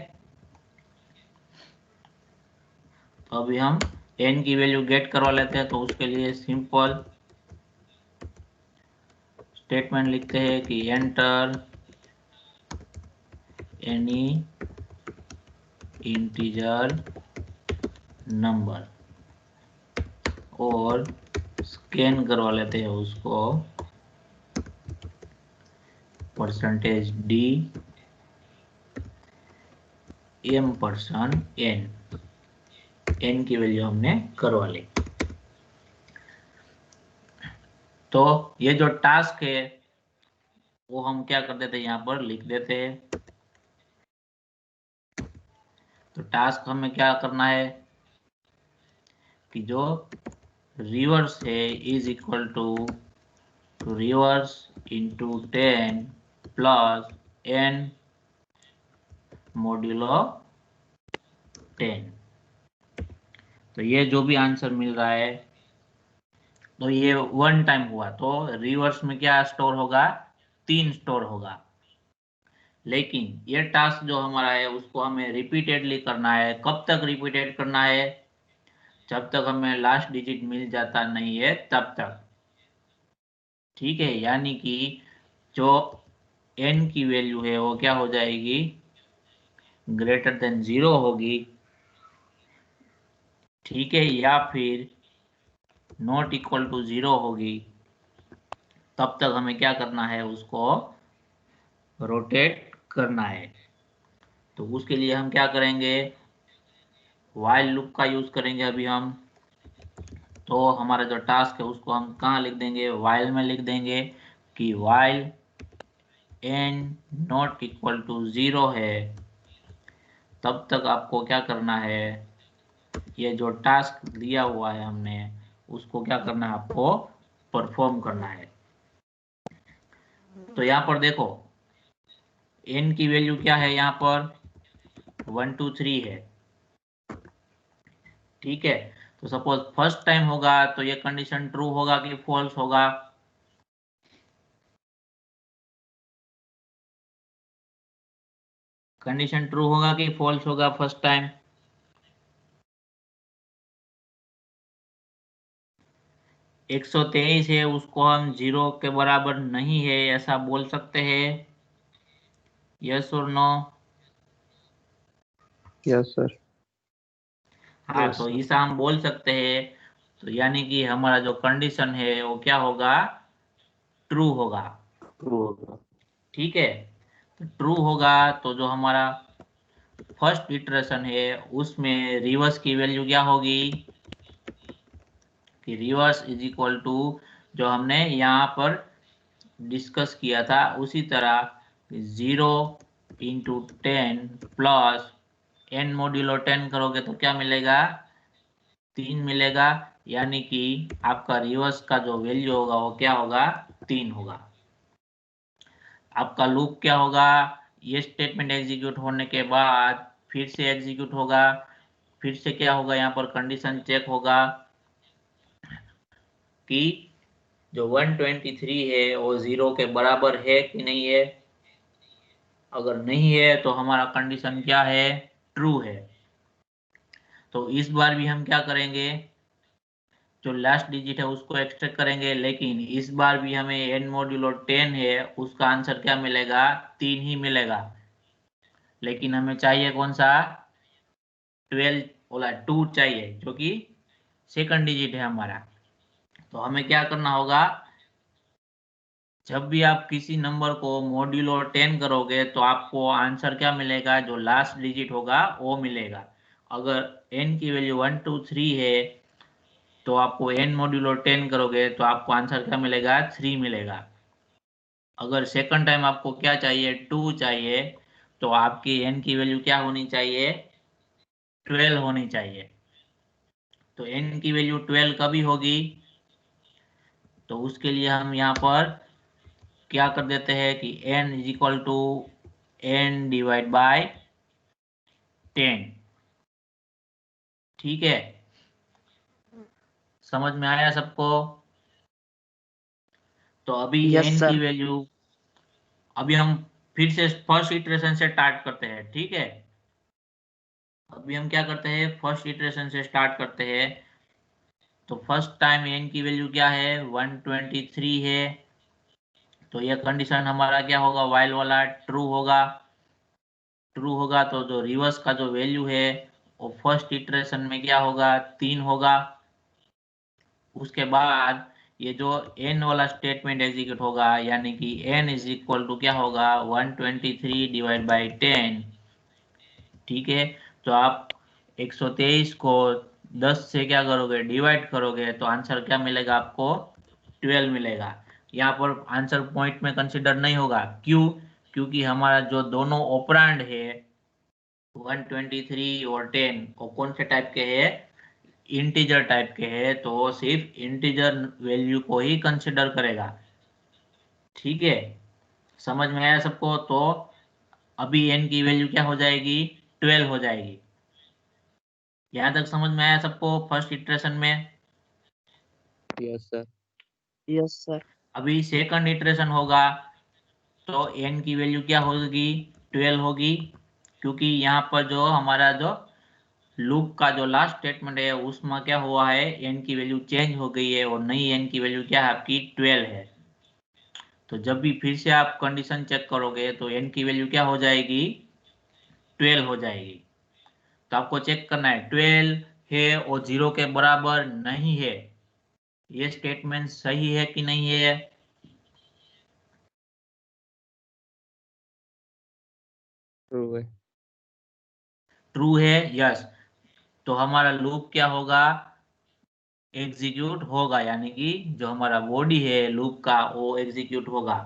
तो अभी हम n की वैल्यू गेट करवा लेते हैं। तो उसके लिए सिंपल स्टेटमेंट लिखते हैं कि एंटर एनी इंटीजर नंबर, और स्कैन करवा लेते हैं उसको %d m%n, n की वैल्यू हमने करवा ली। तो ये जो टास्क है वो हम क्या कर देते हैं, यहाँ पर लिख देते हैं। तो टास्क हमें क्या करना है कि जो रिवर्स है is equal to reverse into 10 plus n modulo 10। तो ये जो भी आंसर मिल रहा है, तो ये वन टाइम हुआ, तो रिवर्स में क्या स्टोर होगा, 3 स्टोर होगा। लेकिन ये टास्क जो हमारा है उसको हमें रिपीटेडली करना है। कब तक रिपीटेड करना है, जब तक हमें लास्ट डिजिट मिल जाता नहीं है तब तक। ठीक है, यानी कि जो n की वैल्यू है वो क्या हो जाएगी, ग्रेटर देन 0 होगी। ठीक है, या फिर नॉट इक्वल टू 0 होगी। तब तक हमें क्या करना है, उसको रोटेट करना है। तो उसके लिए हम क्या करेंगे, व्हाइल लूप का यूज करेंगे अभी हम। तो हमारा जो टास्क है उसको हम कहाँ लिख देंगे, व्हाइल में लिख देंगे कि while n not equal to 0 है। तब तक आपको क्या करना है, ये जो टास्क दिया हुआ है हमने उसको क्या करना है, आपको परफॉर्म करना है। तो यहाँ पर देखो n की वैल्यू क्या है, यहाँ पर 1 2 3 है। ठीक है, तो सपोज फर्स्ट टाइम होगा तो ये कंडीशन ट्रू होगा कि फॉल्स होगा, कंडीशन ट्रू होगा कि फॉल्स होगा फर्स्ट टाइम। 123 है उसको हम 0 के बराबर नहीं है ऐसा बोल सकते हैं? यस और नो? Yes, sir. हाँ, Yes, तो sir. ऐसा हम बोल सकते हैं। तो यानी कि हमारा जो कंडीशन है वो क्या होगा? ट्रू होगा। True होगा। ठीक है, तो ट्रू होगा तो जो हमारा फर्स्ट इटरेशन है उसमें रिवर्स की वैल्यू क्या होगी? कि रिवर्स इज इक्वल टू जो हमने यहाँ पर डिस्कस किया था उसी तरह 0 इंटू 10 प्लस n मॉड्यूलो 10 करोगे तो क्या मिलेगा? 3 मिलेगा। यानी कि आपका रिवर्स का जो वैल्यू होगा वो क्या होगा? 3 होगा। आपका लूप क्या होगा? ये स्टेटमेंट एग्जीक्यूट होने के बाद फिर से एग्जीक्यूट होगा। फिर से क्या होगा? यहाँ पर कंडीशन चेक होगा कि जो 123 है वो 0 के बराबर है कि नहीं है। अगर नहीं है तो हमारा कंडीशन क्या है? ट्रू है। तो इस बार भी हम क्या करेंगे? जो लास्ट डिजिट है उसको एक्सट्रैक्ट करेंगे, लेकिन इस बार भी हमें n मॉड्यूलो 10 है उसका आंसर क्या मिलेगा? 3 ही मिलेगा। लेकिन हमें चाहिए कौन सा? 12 बोला 2 चाहिए जो कि सेकंड डिजिट है हमारा। तो हमें क्या करना होगा? जब भी आप किसी नंबर को मॉड्यूलो 10 करोगे तो आपको आंसर क्या मिलेगा? जो लास्ट डिजिट होगा वो मिलेगा। अगर n की वैल्यू 1 2 3 है तो आपको n मॉड्यूलो 10 करोगे तो आपको आंसर क्या मिलेगा? 3 मिलेगा। अगर सेकंड टाइम आपको क्या चाहिए? 2 चाहिए, तो आपकी n की वैल्यू क्या होनी चाहिए? 12 होनी चाहिए। तो n की वैल्यू 12 कभी होगी? तो उसके लिए हम यहाँ पर क्या कर देते हैं कि n is equal to n divide by 10। ठीक है, समझ में आया सबको? तो अभी Yes, n sir. की वैल्यू, अभी हम फिर से फर्स्ट इटरेशन से स्टार्ट करते हैं। ठीक है, अभी हम क्या करते हैं? फर्स्ट इटरेशन से स्टार्ट करते हैं। तो फर्स्ट टाइम n की वैल्यू क्या है? 123 है। तो यह कंडीशन हमारा क्या होगा? वाइल वाला ट्रू होगा। ट्रू होगा तो जो रिवर्स का जो वैल्यू है वो फर्स्ट इटरेशन में क्या होगा? 3 होगा। उसके बाद ये जो n वाला स्टेटमेंट एग्जीक्यूट होगा, यानी कि n इज इक्वल टू क्या होगा? 123 डिवाइड बाई 10। ठीक है, तो आप 123 को 10 से क्या करोगे? डिवाइड करोगे तो आंसर क्या मिलेगा आपको? 12 मिलेगा। यहाँ पर आंसर पॉइंट में कंसिडर नहीं होगा। क्यों? क्योंकि हमारा जो दोनों ऑपरेंड है 123 और 10 वो कौन से टाइप के हैं? इंटीजर टाइप के हैं, तो वो सिर्फ इंटीजर वैल्यू को ही कंसिडर करेगा। ठीक है, समझ में आया सबको? तो अभी n की वैल्यू क्या हो जाएगी? 12 हो जाएगी। यहाँ तक समझ में आया सबको फर्स्ट इटरेशन में? Yes, sir. Yes, sir. अभी सेकंड इटरेशन होगा तो n की वैल्यू क्या होगी? 12 होगी। क्योंकि यहाँ पर जो हमारा जो लूप का जो लास्ट स्टेटमेंट है उसमें क्या हुआ है? n की वैल्यू चेंज हो गई है और नई n की वैल्यू क्या है आपकी? 12 है। तो जब भी फिर से आप कंडीशन चेक करोगे तो n की वैल्यू क्या हो जाएगी? 12 हो जाएगी। तो आपको चेक करना है 12 है और 0 के बराबर नहीं है, ये स्टेटमेंट सही है कि नहीं है? True है। ट्रू है, यस। तो हमारा लूप क्या होगा? एग्जीक्यूट होगा, यानी कि जो हमारा बॉडी है लूप का वो एग्जीक्यूट होगा।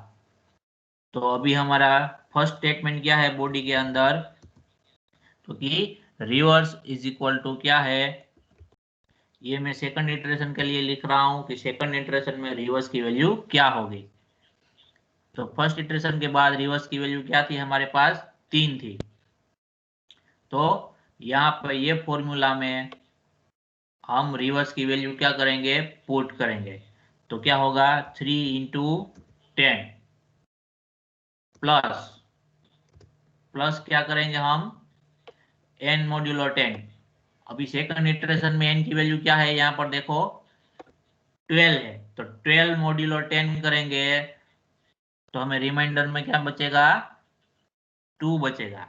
तो अभी हमारा फर्स्ट स्टेटमेंट क्या है बॉडी के अंदर? तो कि रिवर्स इज इक्वल टू क्या है? ये मैं सेकंड इटरेशन के लिए लिख रहा हूं कि सेकंड इटरेशन में रिवर्स की वैल्यू क्या होगी। तो फर्स्ट इटरेशन के बाद रिवर्स की वैल्यू क्या थी हमारे पास? 3 थी। तो यहाँ पर ये फॉर्मूला में हम रिवर्स की वैल्यू क्या करेंगे? पुट करेंगे। तो क्या होगा? 3 इंटू 10 प्लस प्लस क्या करेंगे हम? n modulo 10। अभी सेकंड इटरेशन में n की वैल्यू क्या है? यहाँ पर देखो 12 है, तो 12 मॉड्यूलो 10 करेंगे तो हमें रिमाइंडर में क्या बचेगा, 2 बचेगा।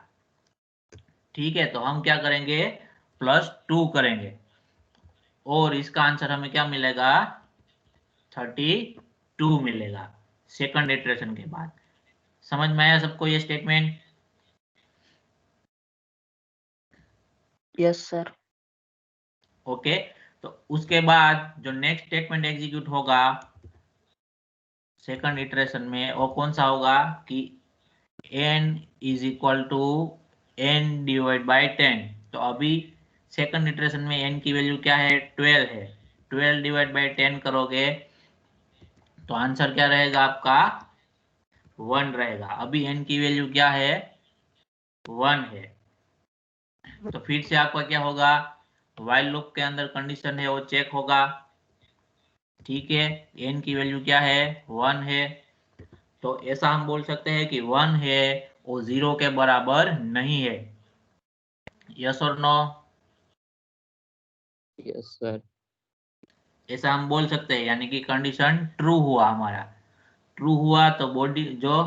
ठीक है, तो हम क्या करेंगे, +2 करेंगे और इसका आंसर हमें क्या मिलेगा, 32 मिलेगा सेकंड इटरेशन के बाद। समझ में आया सबको ये स्टेटमेंट? Yes sir. ओके, तो उसके बाद जो नेक्स्ट स्टेटमेंट एग्जीक्यूट होगा सेकंड इटरेशन में वो कौन सा होगा कि n is equal to n divide by 10। तो अभी सेकंड इटरेशन में n की वैल्यू क्या है, 12 है। 12 डिवाइड बाय 10 करोगे तो आंसर क्या रहेगा आपका, 1 रहेगा। अभी n की वैल्यू क्या है, 1 है। तो फिर से आपका क्या होगा, व्हाइल लूप के अंदर कंडीशन है वो चेक होगा। ठीक है, n की वैल्यू क्या है, 1 है। तो ऐसा हम बोल सकते हैं कि 1 है वो 0 के बराबर नहीं है। यस और नो? Yes sir. ऐसा हम बोल सकते हैं, यानी कि कंडीशन ट्रू हुआ हमारा। ट्रू हुआ तो बॉडी जो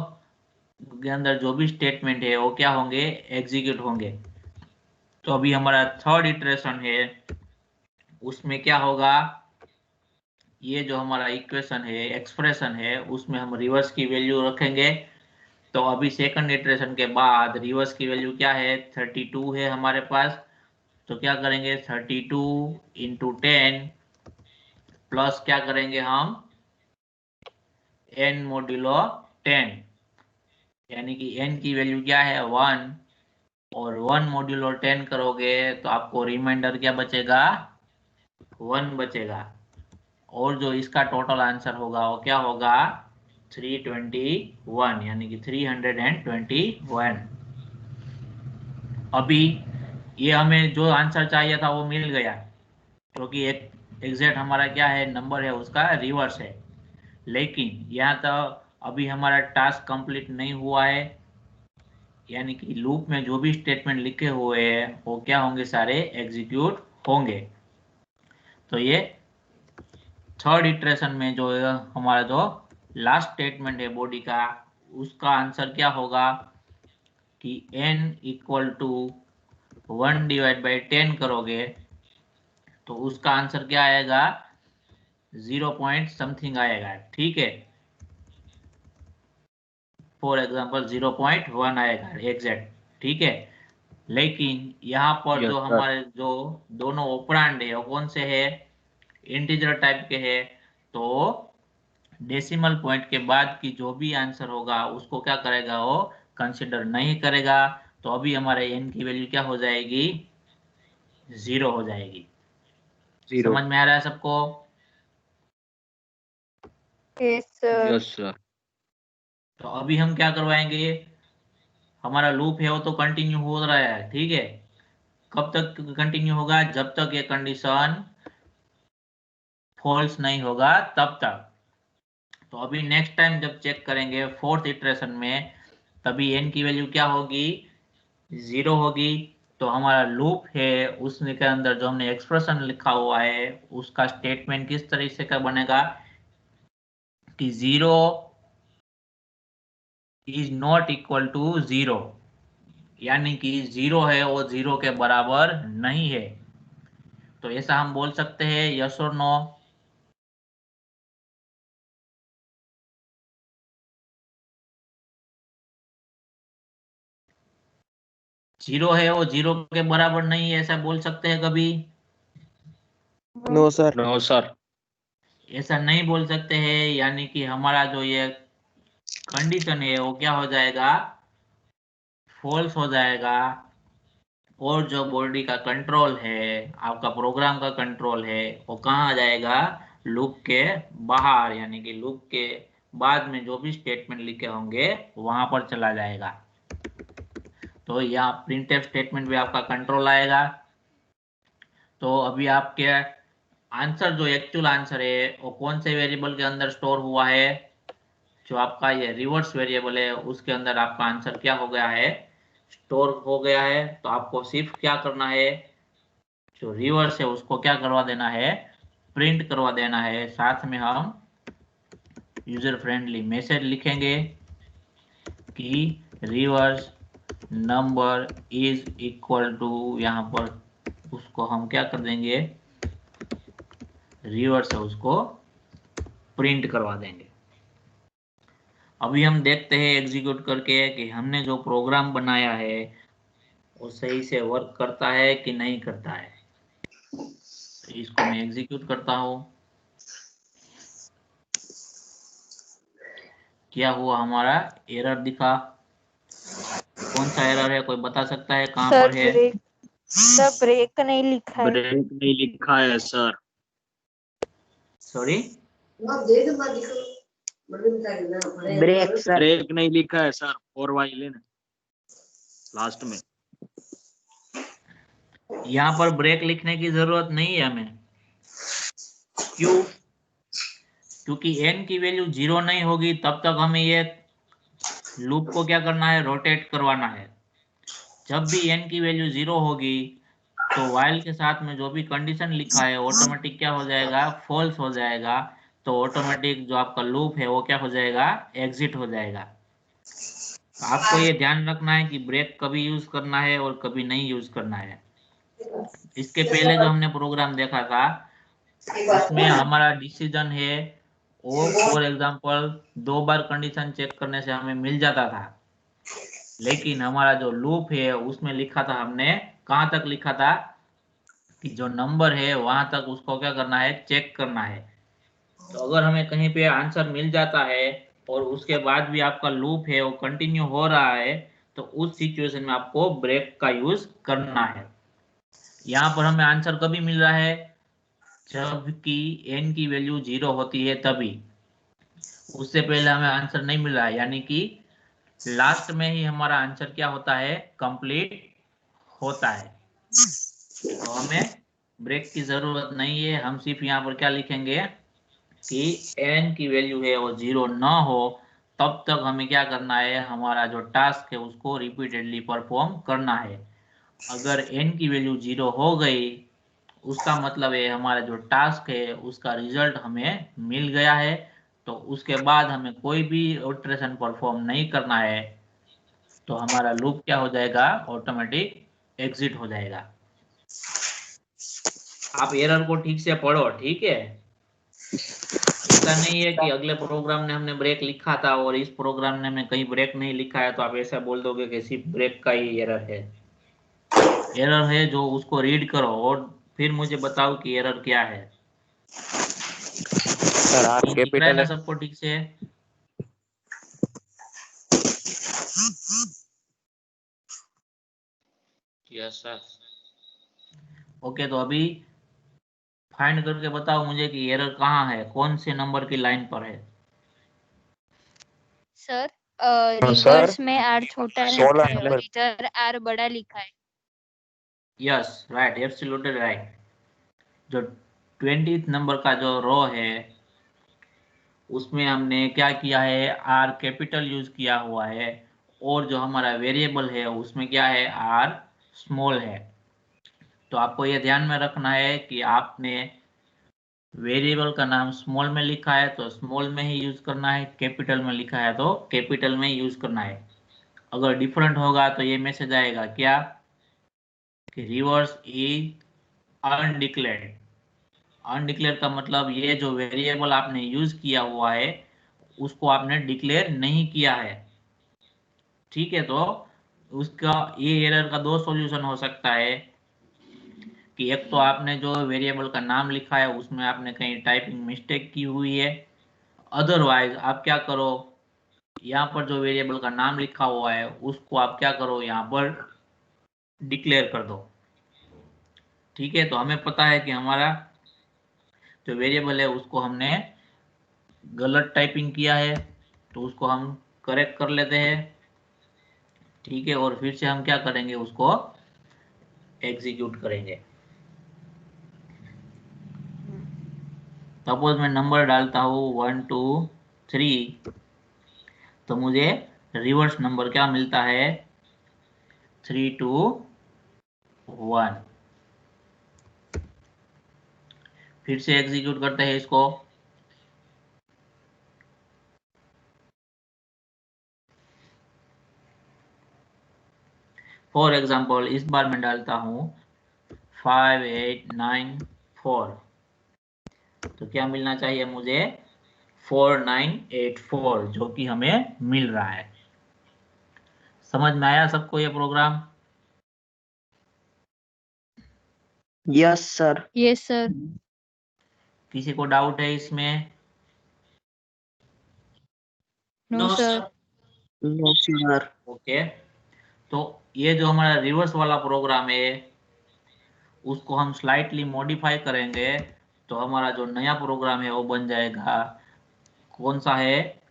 के अंदर जो भी स्टेटमेंट है वो क्या होंगे, एग्जीक्यूट होंगे। तो अभी हमारा थर्ड इटरेशन है उसमें क्या होगा, ये जो हमारा इक्वेशन है, एक्सप्रेशन है, उसमें हम रिवर्स की वैल्यू रखेंगे। तो अभी सेकंड इटरेशन के बाद रिवर्स की वैल्यू क्या है, 32 है हमारे पास। तो क्या करेंगे, 32 इंटू 10 प्लस क्या करेंगे हम, n मोड्यूलो 10, यानी कि n की वैल्यू क्या है, 1, और 1 मोड्यूलो 10 करोगे तो आपको रिमाइंडर क्या बचेगा, 1 बचेगा। और जो इसका टोटल आंसर होगा वो क्या होगा, 321, यानी कि 321। अभी ये हमें जो आंसर चाहिए था वो मिल गया, क्योंकि एक एग्जैक्ट हमारा क्या है, नंबर है उसका रिवर्स है। लेकिन यहाँ तो अभी हमारा टास्क कंप्लीट नहीं हुआ है, यानी कि लूप में जो भी स्टेटमेंट लिखे हुए हैं वो क्या होंगे, सारे एग्जीक्यूट होंगे। तो ये थर्ड इटरेशन में जो हमारा जो लास्ट स्टेटमेंट है बॉडी का, उसका आंसर क्या होगा कि n equal to 1 divide by 10 करोगे तो उसका आंसर क्या आएगा, 0 पॉइंट समथिंग आएगा। ठीक है, फॉर एग्जाम्पल 0.1 आएगा एग्जैक्ट। ठीक है, लेकिन यहाँ पर यस जो सर। हमारे जो दोनों ऑपरेंड है वो कौन से है, इंटीजर टाइप के है। तो डेसिमल पॉइंट के बाद की जो भी आंसर होगा उसको क्या करेगा, वो कंसिडर नहीं करेगा। तो अभी हमारे n की वैल्यू क्या हो जाएगी, 0 हो जाएगी। 0। समझ में आ रहा है सबको? Yes, sir. Yes sir. तो अभी हम क्या करवाएंगे, हमारा लूप है वो तो कंटिन्यू हो रहा है। ठीक है, कब तक कंटिन्यू होगा, जब तक ये कंडीशन फॉल्स नहीं होगा तब तक। तो अभी नेक्स्ट टाइम जब चेक करेंगे फोर्थ इटरेशन में, तभी n की वैल्यू क्या होगी, 0 होगी। तो हमारा लूप है उसके अंदर जो हमने एक्सप्रेशन लिखा हुआ है उसका स्टेटमेंट किस तरीके का बनेगा कि 0 इज नॉट इक्वल टू 0, यानी कि 0 है वो 0 के बराबर नहीं है। तो ऐसा हम बोल सकते हैं, यस और नो? 0 है वो 0 के बराबर नहीं है, ऐसा बोल सकते हैं कभी? No sir. No sir. ऐसा नहीं बोल सकते हैं, यानी कि हमारा जो ये कंडीशन है वो क्या हो जाएगा, फॉल्स हो जाएगा। और जो बॉडी का कंट्रोल है, आपका प्रोग्राम का कंट्रोल है, वो कहाँ आ जाएगा, लूप के बाहर, यानी कि लूप के बाद में जो भी स्टेटमेंट लिखे होंगे वहां पर चला जाएगा। तो यहाँ प्रिंटफ स्टेटमेंट भी आपका कंट्रोल आएगा। तो अभी आपके आंसर जो एक्चुअल आंसर है वो कौन से वेरिएबल के अंदर स्टोर हुआ है, जो आपका ये रिवर्स वेरिएबल है उसके अंदर आपका आंसर क्या हो गया है, स्टोर हो गया है। तो आपको सिर्फ क्या करना है, जो रिवर्स है उसको क्या करवा देना है, प्रिंट करवा देना है। साथ में हम यूजर फ्रेंडली मैसेज लिखेंगे कि reverse number is equal to, यहाँ पर उसको हम क्या कर देंगे, रिवर्स है उसको प्रिंट करवा देंगे। अभी हम देखते हैं एग्जीक्यूट करके कि हमने जो प्रोग्राम बनाया है वो सही से वर्क करता है कि नहीं करता है। तो इसको मैं एग्जीक्यूट करता हूँ। क्या हुआ, हमारा एरर दिखा। कौन सा एरर है, कोई बता सकता है कहाँ सर पर है? ब्रेक नहीं लिखा है। ब्रेक नहीं लिखा है sir. Sorry, break sir. Break नहीं लिखा है सर, 4 वाइल है ना लास्ट में। यहाँ पर ब्रेक लिखने की जरूरत नहीं है हमें। क्यों? क्योंकि n की वैल्यू 0 नहीं होगी तब तक हमें ये लूप को क्या करना है, रोटेट करवाना है। जब भी n की वैल्यू 0 होगी तो while के साथ में जो भी कंडीशन लिखा है ऑटोमेटिक क्या हो जाएगा, फॉल्स हो जाएगा। तो ऑटोमेटिक जो आपका लूप है वो क्या हो जाएगा, एग्जिट हो जाएगा। तो आपको ये ध्यान रखना है कि ब्रेक कभी यूज करना है और कभी नहीं यूज करना है। इसके पहले जो हमने प्रोग्राम देखा था उसमें हमारा डिसीजन है वो फॉर एग्जांपल 2 बार कंडीशन चेक करने से हमें मिल जाता था। लेकिन हमारा जो लूप है उसमें लिखा था, हमने कहाँ तक लिखा था कि जो नंबर है वहां तक उसको क्या करना है, चेक करना है। तो अगर हमें कहीं पे आंसर मिल जाता है और उसके बाद भी आपका लूप है वो कंटिन्यू हो रहा है तो उस सिचुएशन में आपको ब्रेक का यूज करना है। यहाँ पर हमें आंसर कभी मिल रहा है, जबकि n की वैल्यू 0 होती है तभी। उससे पहले हमें आंसर नहीं मिल रहा है, यानी कि लास्ट में ही हमारा आंसर क्या होता है, कंप्लीट होता है। तो हमें ब्रेक की जरूरत नहीं है। हम सिर्फ यहाँ पर क्या लिखेंगे कि n की वैल्यू है वो 0 ना हो तब तक हमें क्या करना है, हमारा जो टास्क है उसको रिपीटेडली परफॉर्म करना है। अगर n की वैल्यू 0 हो गई उसका मतलब है हमारा जो टास्क है उसका रिजल्ट हमें मिल गया है। तो उसके बाद हमें कोई भी ऑपरेशन परफॉर्म नहीं करना है। तो हमारा लूप क्या हो जाएगा, ऑटोमेटिक एग्जिट हो जाएगा। आप एरर को ठीक से पढ़ो, ठीक है। ऐसा नहीं है कि अगले प्रोग्राम ने हमने ब्रेक लिखा था और इस प्रोग्राम ने हमने कहीं ब्रेक नहीं लिखा है तो आप ऐसा बोल दोगे कि सिर्फ ब्रेक का ही एरर है। एरर है जो उसको रीड करो और फिर मुझे बताओ कि एरर क्या है। सर आर ये दिख रहा है कैपिटल ना है। सबको ठीक से? Yes sir. ओके, तो अभी फाइंड करके बताओ मुझे कि एरर कहाँ है, कौन से नंबर की लाइन पर है। सर सर रिवर्स में आर छोटा 16 लिखा है और नंबर। इधर आर बड़ा लिखा है। Yes right, absolutely right. जो 20th नंबर का जो रो है उसमें हमने क्या किया है, आर कैपिटल यूज किया हुआ है और जो हमारा वेरिएबल है उसमें क्या है, आर स्मॉल है। तो आपको ये ध्यान में रखना है कि आपने वेरिएबल का नाम स्मॉल में लिखा है तो स्मॉल में ही यूज करना है, कैपिटल में लिखा है तो कैपिटल में यूज करना है। अगर डिफरेंट होगा तो ये मैसेज आएगा क्या कि रिवर्स इज अनडिक्लेयर्ड। अनडिक्लेयर का मतलब ये जो वेरिएबल आपने यूज किया हुआ है उसको आपने डिक्लेयर नहीं किया है। ठीक है, तो उसका ये एरर का 2 सॉल्यूशन हो सकता है कि एक तो आपने जो वेरिएबल का नाम लिखा है उसमें आपने कहीं टाइपिंग मिस्टेक की हुई है। अदरवाइज आप क्या करो, यहाँ पर जो वेरिएबल का नाम लिखा हुआ है उसको आप क्या करो, यहाँ पर डिक्लेयर कर दो। ठीक है, तो हमें पता है कि हमारा जो वेरिएबल है उसको हमने गलत टाइपिंग किया है तो उसको हम करेक्ट कर लेते हैं। ठीक है, और फिर से हम क्या करेंगे, उसको एग्जीक्यूट करेंगे। सपोज मैं नंबर डालता हूँ 1 2 3 तो मुझे रिवर्स नंबर क्या मिलता है, 3 2 1। फिर से एग्जीक्यूट करते हैं इसको। फॉर एग्जाम्पल इस बार मैं डालता हूं 5894, तो क्या मिलना चाहिए मुझे 4984, जो कि हमें मिल रहा है। समझ में आया सबको ये program? Yes sir. Yes sir. किसी को डाउट है इसमें? No sir. No sir. Okay, तो ये जो हमारा रिवर्स वाला प्रोग्राम है उसको हम स्लाइटली मॉडिफाई करेंगे, तो हमारा जो नया प्रोग्राम है वो बन जाएगा। कौन सा है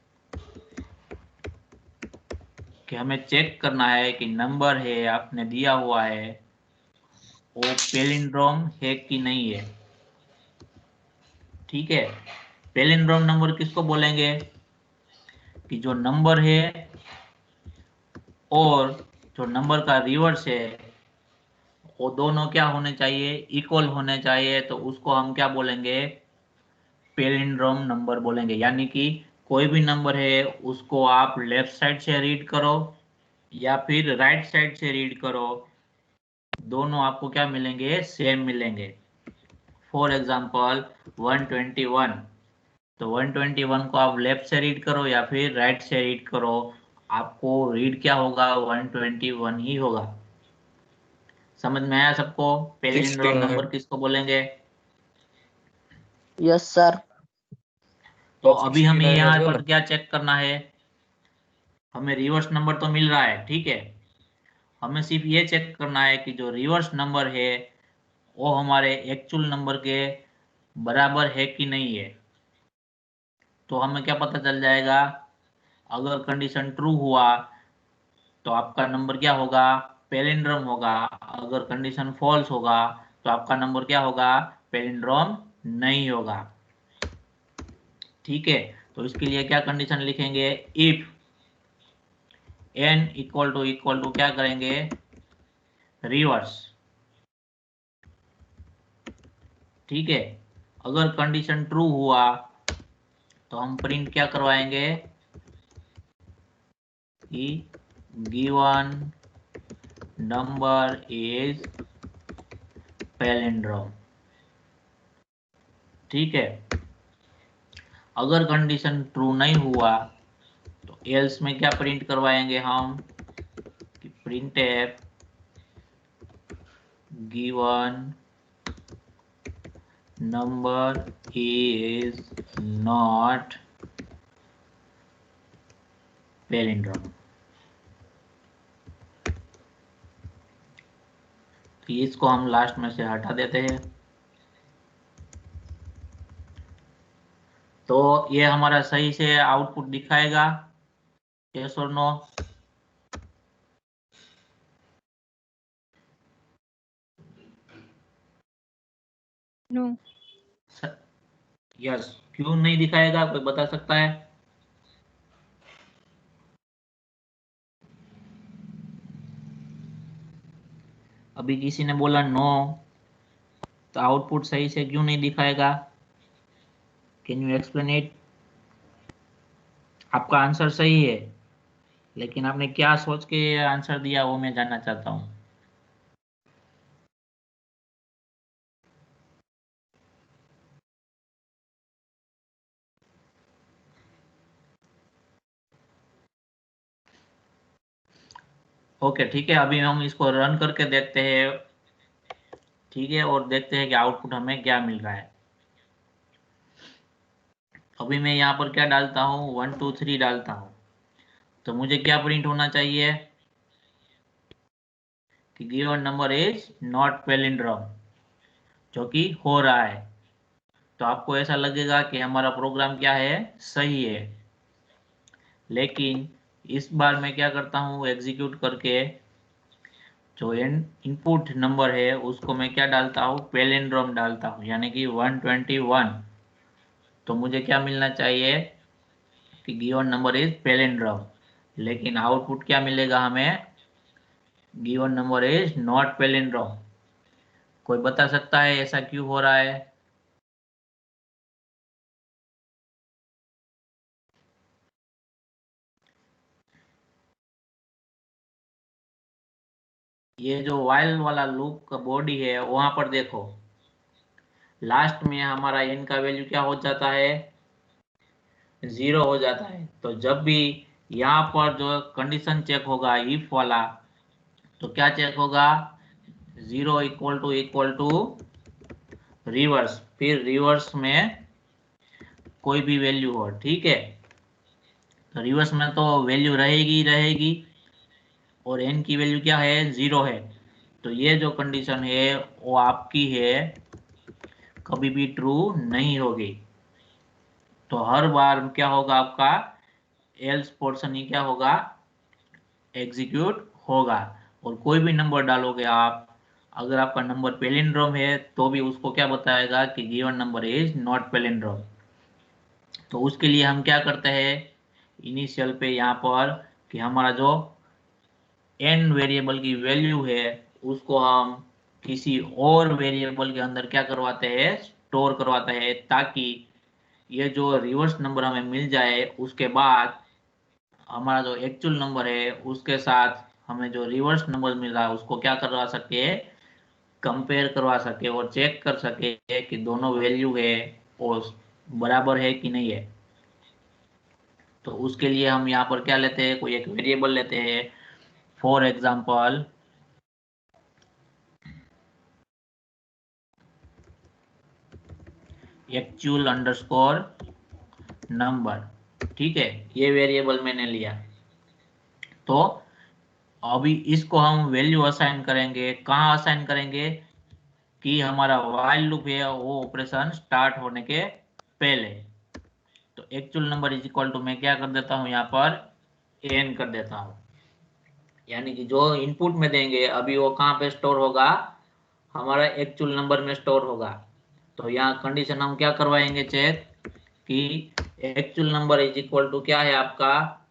कि हमें चेक करना है कि नंबर है आपने दिया हुआ है वो पैलिंड्रोम है कि नहीं है। ठीक है, पैलिंड्रोम नंबर किसको बोलेंगे कि जो नंबर है और जो नंबर का रिवर्स है वो दोनों क्या होने चाहिए, इक्वल होने चाहिए, तो उसको हम क्या बोलेंगे, पैलिंड्रोम नंबर बोलेंगे। यानी कि कोई भी नंबर है उसको आप लेफ्ट साइड से रीड करो या फिर राइट साइड से रीड करो, दोनों आपको क्या मिलेंगे, सेम मिलेंगे। फॉर एग्जांपल 121, तो 121 को आप लेफ्ट से रीड करो या फिर राइट से रीड करो, आपको रीड क्या होगा, 121 ही होगा। समझ में आया सबको? पैलिंड्रोम नंबर किसको बोलेंगे? Yes sir. तो अभी हमें यहाँ पर क्या चेक करना है, हमें रिवर्स नंबर तो मिल रहा है, ठीक है, हमें सिर्फ ये चेक करना है कि जो रिवर्स नंबर है वो हमारे एक्चुअल नंबर के बराबर है कि नहीं है। तो हमें क्या पता चल जाएगा, अगर कंडीशन ट्रू हुआ तो आपका नंबर क्या होगा, पैलिंड्रोम होगा। अगर कंडीशन फॉल्स होगा तो आपका नंबर क्या होगा, पैलिंड्रोम नहीं होगा। ठीक है, तो इसके लिए क्या कंडीशन लिखेंगे, इफ n इक्वल टू क्या करेंगे, रिवर्स। ठीक है, अगर कंडीशन ट्रू हुआ तो हम प्रिंट क्या करवाएंगे कि गिवन नंबर इज पैलिंड्रोम। ठीक है, अगर कंडीशन ट्रू नहीं हुआ तो एल्स में क्या प्रिंट करवाएंगे हम कि print F given number is not palindrome. तो इसको हम लास्ट में से हटा देते हैं। तो ये हमारा सही से आउटपुट दिखाएगा, यस और नो? नो। यस, क्यों नहीं दिखाएगा, कोई बता सकता है? अभी किसी ने बोला नो, तो आउटपुट सही से क्यों नहीं दिखाएगा, कैन यू एक्सप्लेन इट? आपका आंसर सही है, लेकिन आपने क्या सोच के आंसर दिया वो मैं जानना चाहता हूँ। ओके ठीक है, अभी हम इसको रन करके देखते हैं। ठीक है, और देखते हैं कि आउटपुट हमें क्या मिल रहा है। अभी मैं यहाँ पर क्या डालता हूँ, 1 2 3 डालता हूँ, तो मुझे क्या प्रिंट होना चाहिए कि given number is not palindrome, जो कि हो रहा है। तो आपको ऐसा लगेगा कि हमारा प्रोग्राम क्या है, सही है। लेकिन इस बार मैं क्या करता हूँ, एग्जीक्यूट करके जो इनपुट नंबर है उसको मैं क्या डालता हूँ, पैलिंड्रोम डालता हूँ, यानी कि 121। तो मुझे क्या मिलना चाहिए कि गिवन नंबर इज पैलिंड्रोम, लेकिन आउटपुट क्या मिलेगा हमें, given number is not palindrome. कोई बता सकता है ऐसा क्यों हो रहा है? ये जो वाइल वाला लूप का बॉडी है वहां पर देखो, लास्ट में हमारा n का वैल्यू क्या हो जाता है, 0 हो जाता है। तो जब भी यहाँ पर जो कंडीशन चेक होगा इफ वाला, तो क्या चेक होगा, 0 इक्वल टू रिवर्स, फिर रिवर्स में कोई भी वैल्यू हो, ठीक है। तो रिवर्स में तो वैल्यू रहेगी रहेगी, और n की वैल्यू क्या है, 0 है। तो ये जो कंडीशन है वो आपकी है, कभी भी ट्रू नहीं होगी। तो हर बार क्या होगा आपका, एल्स पोर्शन ही क्या होगा, एग्जीक्यूट होगा। और कोई भी नंबर डालोगे आप, अगर आपका नंबर पैलिंड्रोम है तो भी उसको क्या बताएगा कि given number is not palindrome. तो उसके लिए हम क्या करते हैं, इनिशियल पे यहाँ पर कि हमारा जो n वेरिएबल की वैल्यू है उसको हम किसी और वेरिएबल के अंदर क्या करवाते हैं, स्टोर करवाते हैं, ताकि ये जो रिवर्स नंबर हमें मिल जाए उसके बाद हमारा जो एक्चुअल नंबर है उसके साथ हमें जो रिवर्स नंबर मिल रहा है उसको क्या करवा सके, कंपेयर करवा सके और चेक कर सके कि दोनों वैल्यू है वो बराबर है कि नहीं है। तो उसके लिए हम यहाँ पर क्या लेते हैं, कोई एक वेरिएबल लेते हैं। For example actual underscore number, ठीक है, ये वेरिएबल मैंने लिया। तो अभी इसको हम वैल्यू असाइन करेंगे, कहाँ असाइन करेंगे, कि हमारा व्हाइल लूप है वो ऑपरेशन स्टार्ट होने के पहले। तो actual number is equal to मैं क्या कर देता हूँ, यहाँ पर n कर देता हूँ, यानी कि जो इनपुट में देंगे अभी वो कहाँ पे स्टोर होगा, हमारा एक्चुअल नंबर में स्टोर होगा। तो यहाँ कंडीशन हम क्या करवाएंगे चेक, कि actual number is equal to क्या है आपका,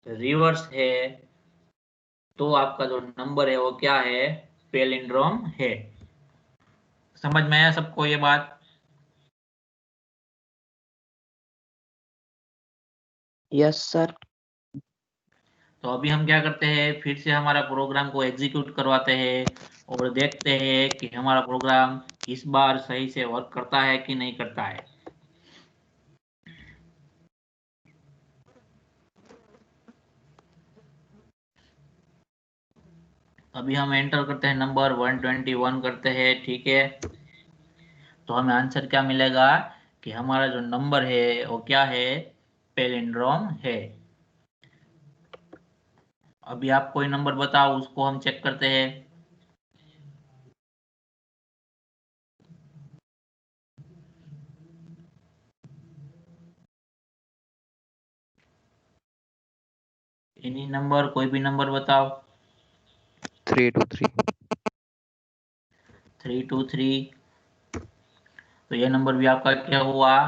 रिवर्स है, तो आपका जो नंबर है वो क्या है, पैलिंड्रोम है। समझ में आया सबको ये बात? Yes sir. तो अभी हम क्या करते हैं, फिर से हमारा प्रोग्राम को एग्जीक्यूट करवाते हैं और देखते हैं कि हमारा प्रोग्राम इस बार सही से वर्क करता है कि नहीं करता है। अभी हम एंटर करते हैं नंबर 121 करते हैं, ठीक है। तो हमें आंसर क्या मिलेगा, कि हमारा जो नंबर है वो क्या है, पैलिंड्रोम है। अभी आप कोई नंबर बताओ, उसको हम चेक करते हैं। एनी नंबर, कोई भी नंबर बताओ। 323। 323। तो ये नंबर भी आपका क्या हुआ,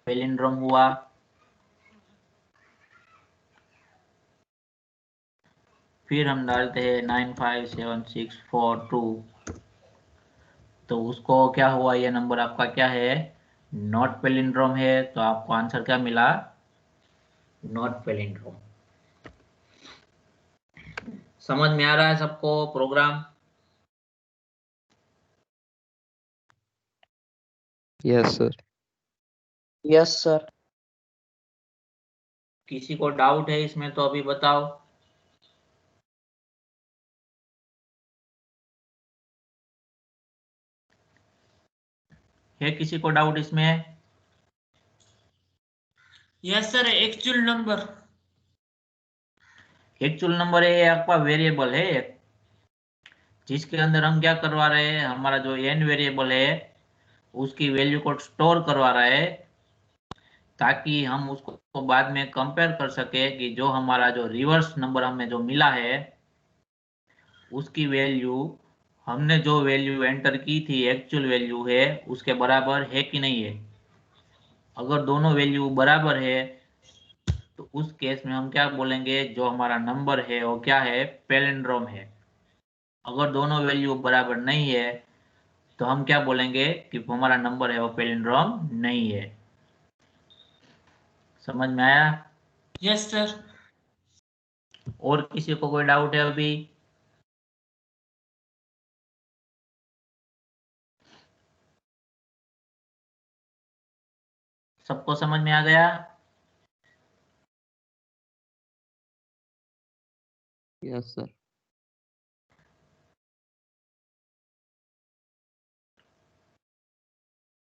पैलिंड्रोम हुआ। फिर हम डालते हैं 957642, तो उसको क्या हुआ, ये नंबर आपका क्या है, नॉट पैलिंड्रोम है। तो आपको आंसर क्या मिला, नॉट पैलिंड्रोम। समझ में आ रहा है सबको program? Yes sir. Yes sir. किसी को डाउट है इसमें तो अभी बताओ। है किसी को डाउट इसमें? Yes sir, actual number. Actual number है आपका वेरिएबल है जिसके अंदर हम क्या करवा रहे हैं, हमारा जो n वेरिएबल है उसकी वैल्यू को स्टोर करवा रहा है, ताकि हम उसको बाद में कंपेयर कर सके कि जो हमारा जो रिवर्स नंबर हमें जो मिला है उसकी वैल्यू, हमने जो वैल्यू एंटर की थी एक्चुअल वैल्यू है उसके बराबर है कि नहीं है। अगर दोनों वैल्यू बराबर है तो उस केस में हम क्या बोलेंगे, जो हमारा नंबर है वो क्या है, पैलिंड्रोम है। अगर दोनों वैल्यू बराबर नहीं है तो हम क्या बोलेंगे कि हमारा नंबर है वो पैलिंड्रोम नहीं है। समझ में आया? Yes sir. और किसी को कोई डाउट है अभी? सबको समझ में आ गया? Yes, sir.